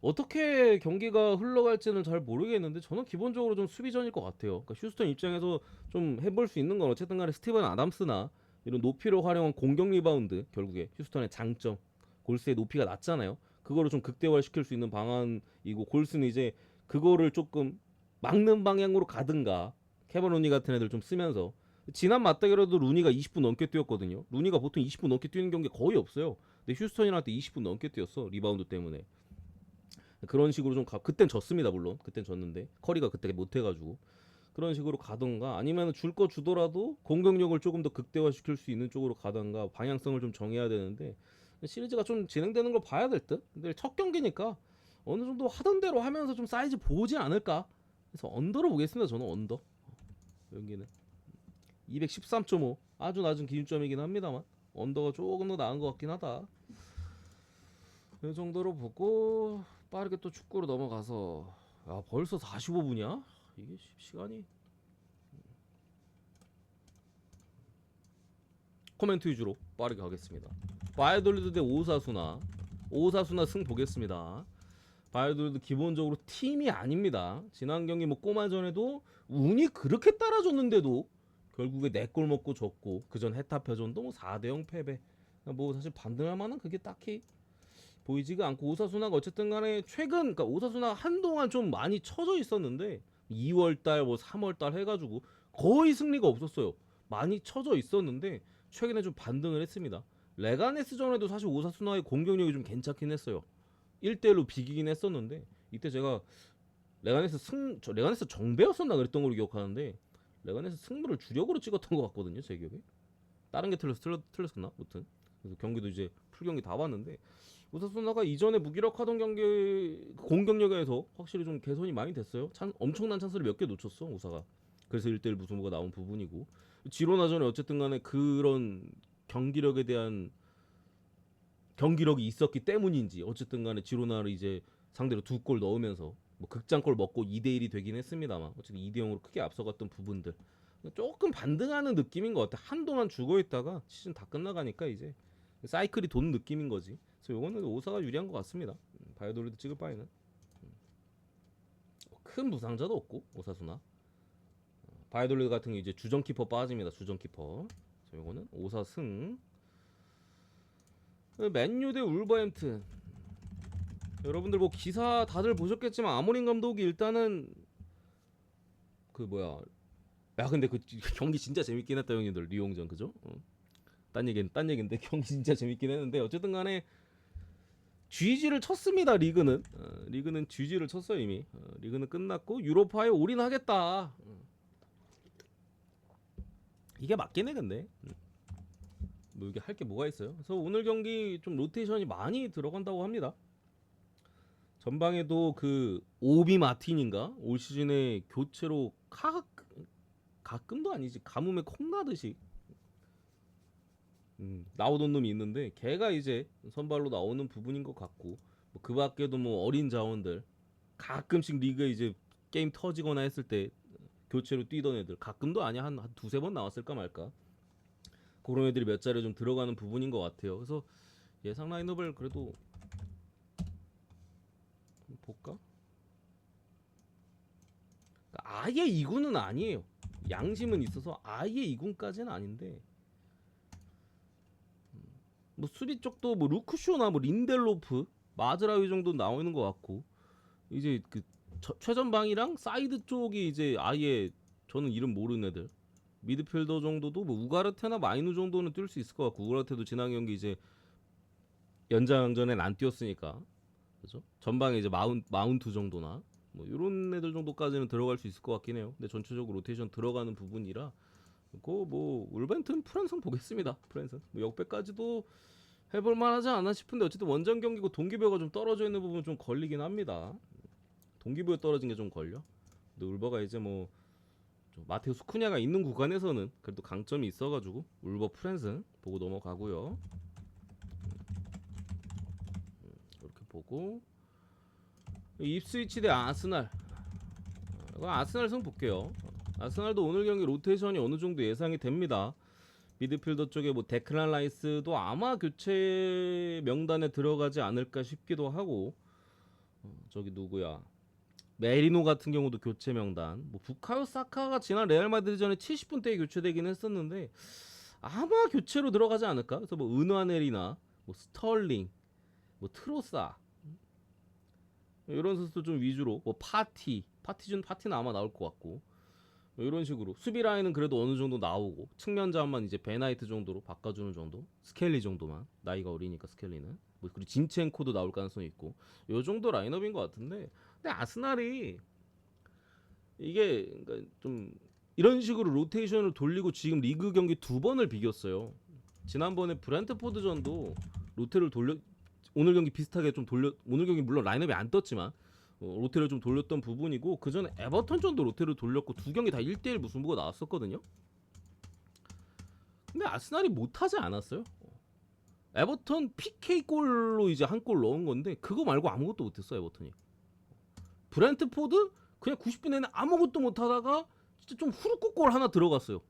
어떻게 경기가 흘러갈지는 잘 모르겠는데 저는 기본적으로 좀 수비전일 것 같아요. 그러니까 휴스턴 입장에서 좀 해볼 수 있는 건 어쨌든 간에 스티븐 아담스나 이런 높이를 활용한 공격 리바운드, 결국에 휴스턴의 장점, 골스의 높이가 낮잖아요. 그거를 좀 극대화시킬 수 있는 방안이고, 골스는 이제 그거를 조금 막는 방향으로 가든가 케번 루니 같은 애들 좀 쓰면서, 지난 맞대결에도 루니가 20분 넘게 뛰었거든요. 루니가 보통 20분 넘게 뛰는 경기 거의 없어요. 근데 휴스턴이랑 때 20분 넘게 뛰었어, 리바운드 때문에. 그런 식으로 좀 그땐 졌습니다. 물론 그땐 졌는데 커리가 그때 못해가지고, 그런 식으로 가던가 아니면 줄 거 주더라도 공격력을 조금 더 극대화시킬 수 있는 쪽으로 가던가 방향성을 좀 정해야 되는데, 시리즈가 좀 진행되는 걸 봐야 될 듯. 근데 첫 경기니까 어느 정도 하던 대로 하면서 좀 사이즈 보지 않을까. 그래서 언더로 보겠습니다. 저는 언더. 여기는 213.5 아주 낮은 기준점이긴 합니다만 언더가 조금 더 나은 것 같긴 하다. 이 정도로 보고 빠르게 또 축구로 넘어가서, 야 벌써 45분이야? 이게 시간이. 코멘트 위주로 빠르게 가겠습니다. 바이올리드 대 오사수나 승 보겠습니다. 바이올리드 기본적으로 팀이 아닙니다. 지난 경기 뭐 꼬마전에도 운이 그렇게 따라줬는데도 결국에 4골 먹고 졌고, 그전 헤타페전도 뭐 4대0 패배. 뭐 사실 반등할 만한 그게 딱히 보이지가 않고, 오사수나가 어쨌든 간에 최근, 그러니까 오사수나 한동안 좀 많이 처져 있었는데 2월달 뭐 3월달 해가지고 거의 승리가 없었어요. 많이 처져 있었는데 최근에 좀 반등을 했습니다. 레가네스 전에도 사실 오사수나의 공격력이 좀 괜찮긴 했어요. 1대1로 비기긴 했었는데, 이때 제가 레가네스 정배였었나 그랬던 걸로 기억하는데, 레가네스 승부를 주력으로 찍었던 것 같거든요, 제 기억에. 다른 게 틀렸었나? 아무튼 그래서 경기도 이제 풀경기 다 봤는데, 오사수나가 이전에 무기력하던 경기 공격력에서 확실히 좀 개선이 많이 됐어요. 엄청난 찬스를 몇 개 놓쳤어 오사가. 그래서 1대1 무승부가 나온 부분이고, 지로나전에 어쨌든 간에 그런 경기력에 대한 경기력이 있었기 때문인지 어쨌든 간에 지로나를 이제 상대로 2골 넣으면서 뭐 극장골 먹고 2대1이 되긴 했습니다만 어쨌든 2대0으로 크게 앞서갔던 부분들 조금 반등하는 느낌인 것 같아. 한동안 죽어 있다가 시즌 다 끝나가니까 이제 사이클이 도는 느낌인 거지. 그래서 요거는 오사가 유리한 것 같습니다. 바이오돌리드 찍을 바에는 큰 부상자도 없고 오사수나 바이오돌리드 같은 게 이제 주전 키퍼 빠집니다. 주전 키퍼. 그래서 요거는 오사 승. 맨유 대 울버햄튼. 여러분들 뭐 기사 다들 보셨겠지만 아모린 감독이 일단은 그 뭐야, 야 근데 그 경기 진짜 재밌긴 했다 형님들. 리옹전 그죠? 딴 얘기인데 경기 진짜 재밌긴 했는데 어쨌든 간에 GG를 쳤습니다. 리그는 GG를 쳤어요 이미. 리그는 끝났고 유로파에 올인하겠다. 이게 맞긴 해 근데. 뭐 이게 할 게 뭐가 있어요? 그래서 오늘 경기 좀 로테이션이 많이 들어간다고 합니다. 전방에도 그 오비 마틴인가 올 시즌에 교체로 가끔도 아니지 가뭄에 콩나듯이 나오던 놈이 있는데 걔가 이제 선발로 나오는 부분인 것 같고 뭐그 밖에도 뭐 어린 자원들 가끔씩 리그에 이제 게임 터지거나 했을 때 교체로 뛰던 애들 가끔도 아니야 한 두세 번 나왔을까 말까 그런 애들이 몇 자리 좀 들어가는 부분인 것 같아요. 그래서 예상 라인업을 그래도 볼까? 아예 2군은 아니에요. 양심은 있어서 아예 2군까지는 아닌데 뭐 수비 쪽도 뭐 루크쇼나 뭐 린델로프 마즈라위 정도 나오는 것 같고 이제 그 최전방이랑 사이드 쪽이 이제 아예 저는 이름 모르는 애들 미드필더 정도도 뭐 우가르테나 마이누 정도는 뛸 수 있을 것 같고 우가르테도 지난 경기 이제 연장전엔 안 뛰었으니까 그죠? 전방에 이제 마운트 정도나 뭐 이런 애들 정도까지는 들어갈 수 있을 것 같긴 해요. 근데 전체적으로 로테이션 들어가는 부분이라 그뭐 울벤튼 프랜슨 보겠습니다. 프랜슨 뭐 역배까지도 해볼 만하지 않나 싶은데 어쨌든 원정 경기고 동기부여가 좀 떨어져 있는 부분 좀 걸리긴 합니다. 동기부여 떨어진 게 좀 걸려. 근데 울버가 이제 뭐 마테우스 쿠냐가 있는 구간에서는 그래도 강점이 있어가지고 울버 프랜슨 보고 넘어가고요. 이렇게 보고 입스위치 대 아스날. 아스날 승 볼게요. 아스날도 오늘 경기 로테이션이 어느 정도 예상이 됩니다. 미드필더 쪽에 뭐 데클란 라이스도 아마 교체 명단에 들어가지 않을까 싶기도 하고 저기 누구야 메리노 같은 경우도 교체 명단. 뭐 부카요 사카가 지난 레알 마드리드전에 70분대에 교체되긴 했었는데 아마 교체로 들어가지 않을까. 그래서 뭐 은화넬이나 뭐 스털링, 뭐 트로사 이런 선수들 좀 위주로 뭐 파티는 아마 나올 것 같고 뭐 이런 식으로 수비 라인은 그래도 어느 정도 나오고 측면 자원만 이제 베나이트 정도로 바꿔주는 정도, 스켈리 정도만 나이가 어리니까 스켈리는 뭐 그리고 진첸코도 나올 가능성이 있고 요 정도 라인업인 것 같은데 근데 아스날이 이게 그러니까 좀 이런 식으로 로테이션을 돌리고 지금 리그 경기 2번을 비겼어요. 지난번에 브랜트포드전도 로테를 돌려 오늘 경기 비슷하게 좀 돌려 오늘 경기 물론 라인업이 안 떴지만 로테를 좀 돌렸던 부분이고 그 전에 에버턴전도 로테를 돌렸고 두 경기 다 1대1 무승부가 나왔었거든요. 근데 아스날이 못하지 않았어요. 에버턴 PK 골로 이제 한 골 넣은 건데 그거 말고 아무것도 못했어 에버턴이. 브랜트포드 그냥 90분 내내 아무것도 못하다가 진짜 좀 후루룩 골 하나 들어갔어요.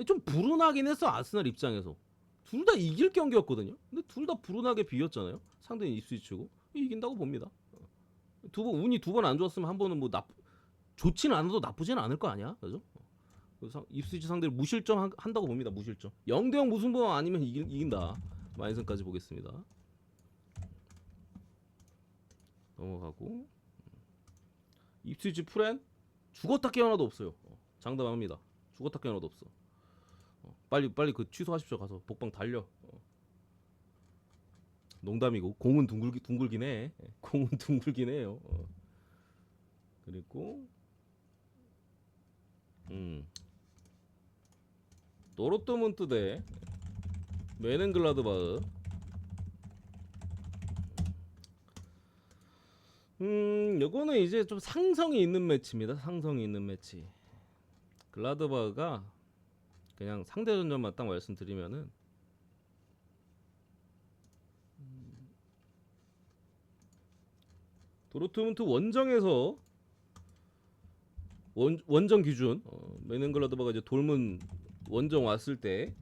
좀 불운하긴 했어 아스날 입장에서. 둘 다 이길 경기였거든요. 근데 둘 다 불운하게 비겼잖아요. 상대는 입스위치고 이긴다고 봅니다. 운이 두 번 안 좋았으면 한 번은 뭐 좋지는 않아도 나쁘지는 않을 거 아니야, 그죠? 그래서 입스위치 상대를 무실점 한다고 봅니다. 무실점. 0대0 무승부 아니면 이긴다. 마인슨까지 보겠습니다. 넘어가고 입스위치 프렌 죽었다 깨어나도 없어요. 장담합니다. 죽었다 깨어나도 없어. 빨리 그 취소하십시오. 가서 복방 달려. 농담이고 공은 둥글긴 해. 공은 둥글긴 해요. 그리고 도로트문트 대 메넨글라드바흐. 요거는 이제 좀 상성이 있는 매치입니다. 상성이 있는 매치. 글라드바흐가 그냥 상대 전적만 딱 말씀드리면은 도르트문트 원정에서 원정 기준 메넨글라드바가 이제 돌문 원정 왔을 때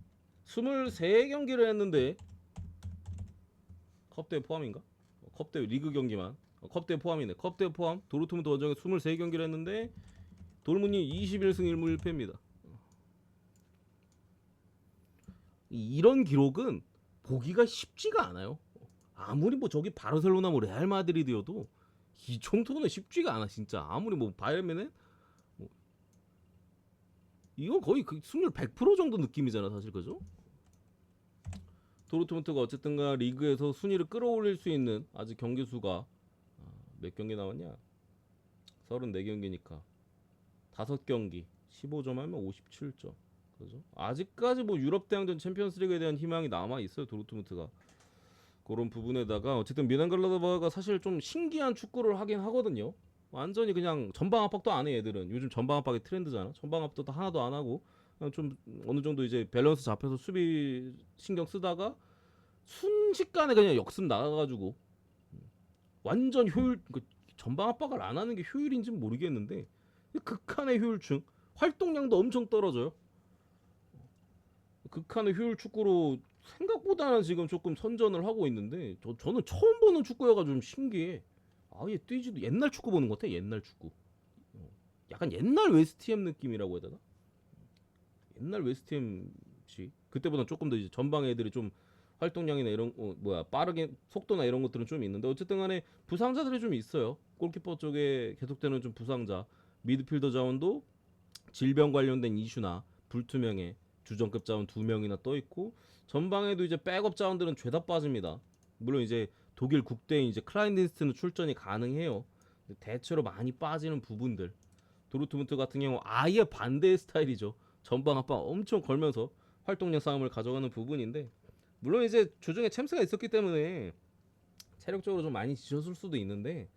23경기를 했는데 컵대회 포함인가? 컵대회 리그 경기만 컵대회 포함이네. 컵대회 포함 도르트문트 원정에 23경기를 했는데 돌문이 21승 1무 1패입니다. 이런 기록은 보기가 쉽지가 않아요. 아무리 뭐 저기 바르셀로나 뭐 레알 마드리드여도 이 정도는 쉽지가 않아 진짜. 아무리 뭐 바이에른은 뭐 이건 거의 그 승률 100% 정도 느낌이잖아 사실. 그죠? 도르트문트가 어쨌든가 리그에서 순위를 끌어올릴 수 있는 아직 경기 수가 몇 경기 남았냐? 34경기니까 5경기 15점 하면 57점. 그죠? 아직까지 뭐 유럽 대항전 챔피언스리그에 대한 희망이 남아 있어요 도르트문트가. 그런 부분에다가 어쨌든 미넨글라드바가 사실 좀 신기한 축구를 하긴 하거든요. 완전히 그냥 전방 압박도 안 해. 얘들은 요즘 전방 압박이 트렌드잖아. 전방 압박도 하나도 안 하고 그냥 좀 어느 정도 이제 밸런스 잡혀서 수비 신경 쓰다가 순식간에 그냥 역습 나가가지고 완전 효율. 전방 압박을 안 하는 게 효율인지는 모르겠는데 극한의 효율충. 활동량도 엄청 떨어져요. 극한의 효율 축구로 생각보다는 지금 조금 선전을 하고 있는데 저는 처음 보는 축구여가지고 좀 신기해. 아예 뛰지도 옛날 축구 보는 것 같아. 옛날 축구. 약간 옛날 웨스트햄 느낌이라고 해야 되나? 옛날 웨스트햄식. 그때보다 조금 더 이제 전방 애들이 좀 활동량이나 이런 빠르게 속도나 이런 것들은 좀 있는데 어쨌든 간에 부상자들이 좀 있어요. 골키퍼 쪽에 계속되는 좀 부상자. 미드필더 자원도 질병 관련된 이슈나 불투명해 주전급 자원 2명이나 떠 있고 전방에도 이제 백업 자원들은 죄다 빠집니다. 물론 이제 독일 국대인 이제 클라인디스트는 출전이 가능해요. 대체로 많이 빠지는 부분들. 도르트문트 같은 경우 아예 반대의 스타일이죠. 전방 압박 엄청 걸면서 활동량 싸움을 가져가는 부분인데 물론 이제 조정에 챔스가 있었기 때문에 체력적으로 좀 많이 지쳤을 수도 있는데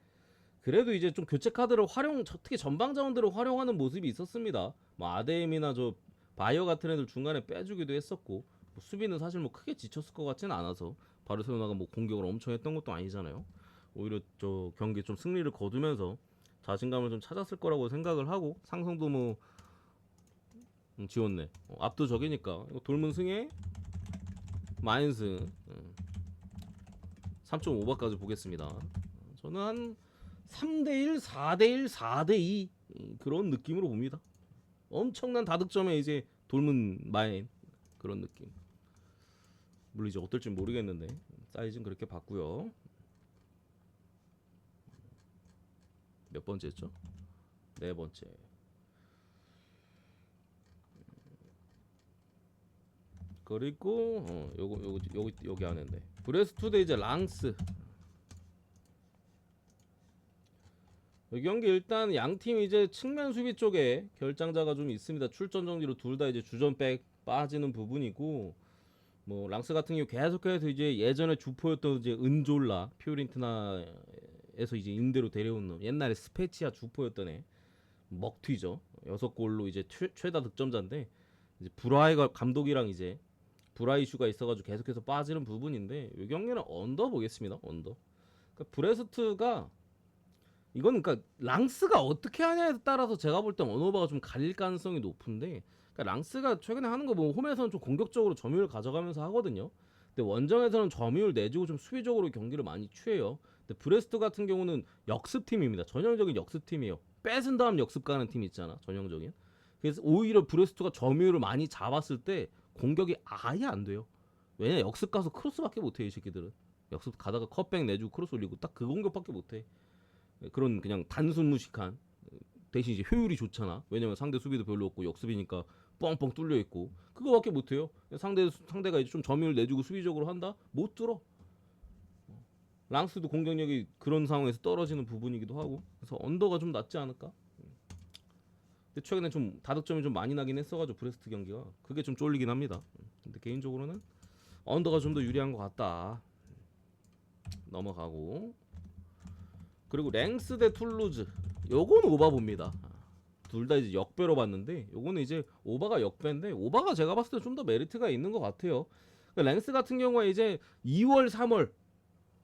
그래도 이제 좀 교체 카드를 특히 전방 자원들을 활용하는 모습이 있었습니다. 뭐 아데임이나 저 바이어 같은 애들 중간에 빼주기도 했었고 뭐 수비는 사실 뭐 크게 지쳤을 것 같지는 않아서 바르셀로나가 뭐 공격을 엄청 했던 것도 아니잖아요. 오히려 저 경기 좀 승리를 거두면서 자신감을 좀 찾았을 거라고 생각을 하고 상성도 뭐 지웠네. 압도적이니까 돌문 승에 마인스 3.5바까지 보겠습니다. 저는 한 3대1, 4대1, 4대2 그런 느낌으로 봅니다. 엄청난 다득점에 이제 돌문 마인 그런 느낌. 물론 이제 어떨지 모르겠는데 사이즈는 그렇게 봤고요. 몇 번째죠? 네 번째. 그리고 여기 안에인데 브레스트 대 이제 랑스. 이 경기 일단 양 팀 이제 측면 수비 쪽에 결장자가 좀 있습니다. 출전 정지로 둘 다 이제 주전백 빠지는 부분이고 뭐 랑스 같은 경우 계속해서 이제 예전에 주포였던 이제 은졸라 피오렌티나에서 이제 임대로 데려온 놈 옛날에 스페치아 주포였던 애 먹튀죠. 6골로 이제 최다 득점자인데 이제 브라이가 감독이랑 이제 브라 이슈가 있어가지고 계속해서 빠지는 부분인데 이 경기는 언더 보겠습니다. 언더. 그러니까 브레스트가 이건 그러니까 랑스가 어떻게 하냐에 따라서 제가 볼 땐 언어바가 좀 갈릴 가능성이 높은데 그러니까 랑스가 최근에 하는 거 보면 홈에서는 좀 공격적으로 점유율 가져가면서 하거든요. 근데 원정에서는 점유율 내주고 좀 수비적으로 경기를 많이 취해요. 근데 브레스트 같은 경우는 역습팀입니다. 전형적인 역습팀이에요. 뺏은 다음 역습 가는 팀 있잖아. 전형적인. 그래서 오히려 브레스트가 점유율을 많이 잡았을 때 공격이 아예 안 돼요. 왜냐 역습 가서 크로스밖에 못해 이 새끼들은. 역습 가다가 컷백 내주고 크로스 올리고 딱 그 공격밖에 못해. 그런 그냥 단순 무식한. 대신 이제 효율이 좋잖아. 왜냐면 상대 수비도 별로 없고 역습이니까 뻥뻥 뚫려 있고 그거밖에 못해요. 상대가 이제 좀 점유율 내주고 수비적으로 한다? 못 들어. 랑스도 공격력이 그런 상황에서 떨어지는 부분이기도 하고 그래서 언더가 좀 낫지 않을까? 근데 최근에 좀 다득점이 좀 많이 나긴 했어가지고 브레스트 경기가 그게 좀 쫄리긴 합니다. 근데 개인적으로는 언더가 좀 더 유리한 것 같다. 넘어가고 그리고 랭스 대 툴루즈 요건 오바 봅니다. 둘 다 이제 역배로 봤는데 요거는 이제 오바가 역배인데 오바가 제가 봤을 때 좀 더 메리트가 있는 것 같아요. 그러니까 랭스 같은 경우에 이제 2월 3월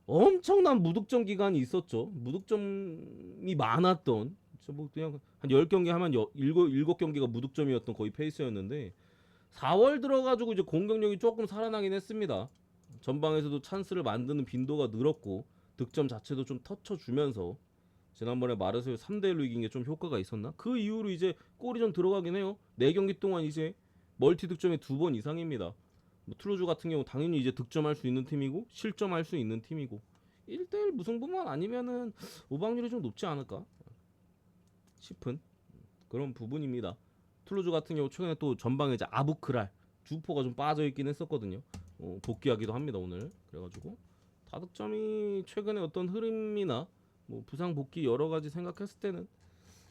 엄청난 무득점 기간이 있었죠. 무득점이 많았던 뭐 그냥 한 10경기 하면 7경기가 무득점이었던 거의 페이스였는데 4월 들어가지고 이제 공격력이 조금 살아나긴 했습니다. 전방에서도 찬스를 만드는 빈도가 늘었고 득점 자체도 좀 터쳐주면서 지난번에 마르세유 3대1로 이긴 게 좀 효과가 있었나? 그 이후로 이제 골이 좀 들어가긴 해요. 4경기 동안 이제 멀티 득점이 2번 이상입니다. 뭐 투루즈 같은 경우 당연히 이제 득점할 수 있는 팀이고 실점할 수 있는 팀이고 1대1 무승부만 아니면은 오방률이 좀 높지 않을까 싶은 그런 부분입니다. 투루즈 같은 경우 최근에 또 전방에 이제 아부크랄 주포가 좀 빠져 있긴 했었거든요. 복귀하기도 합니다 오늘. 그래가지고 다득점이 최근에 어떤 흐름이나 뭐 부상 복귀 여러 가지 생각했을 때는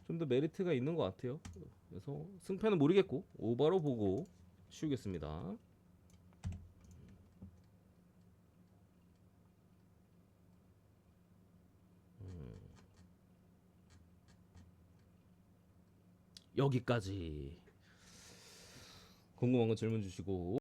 좀 더 메리트가 있는 것 같아요. 그래서 승패는 모르겠고 오바로 보고 치우겠습니다. 여기까지. 궁금한 거 질문 주시고.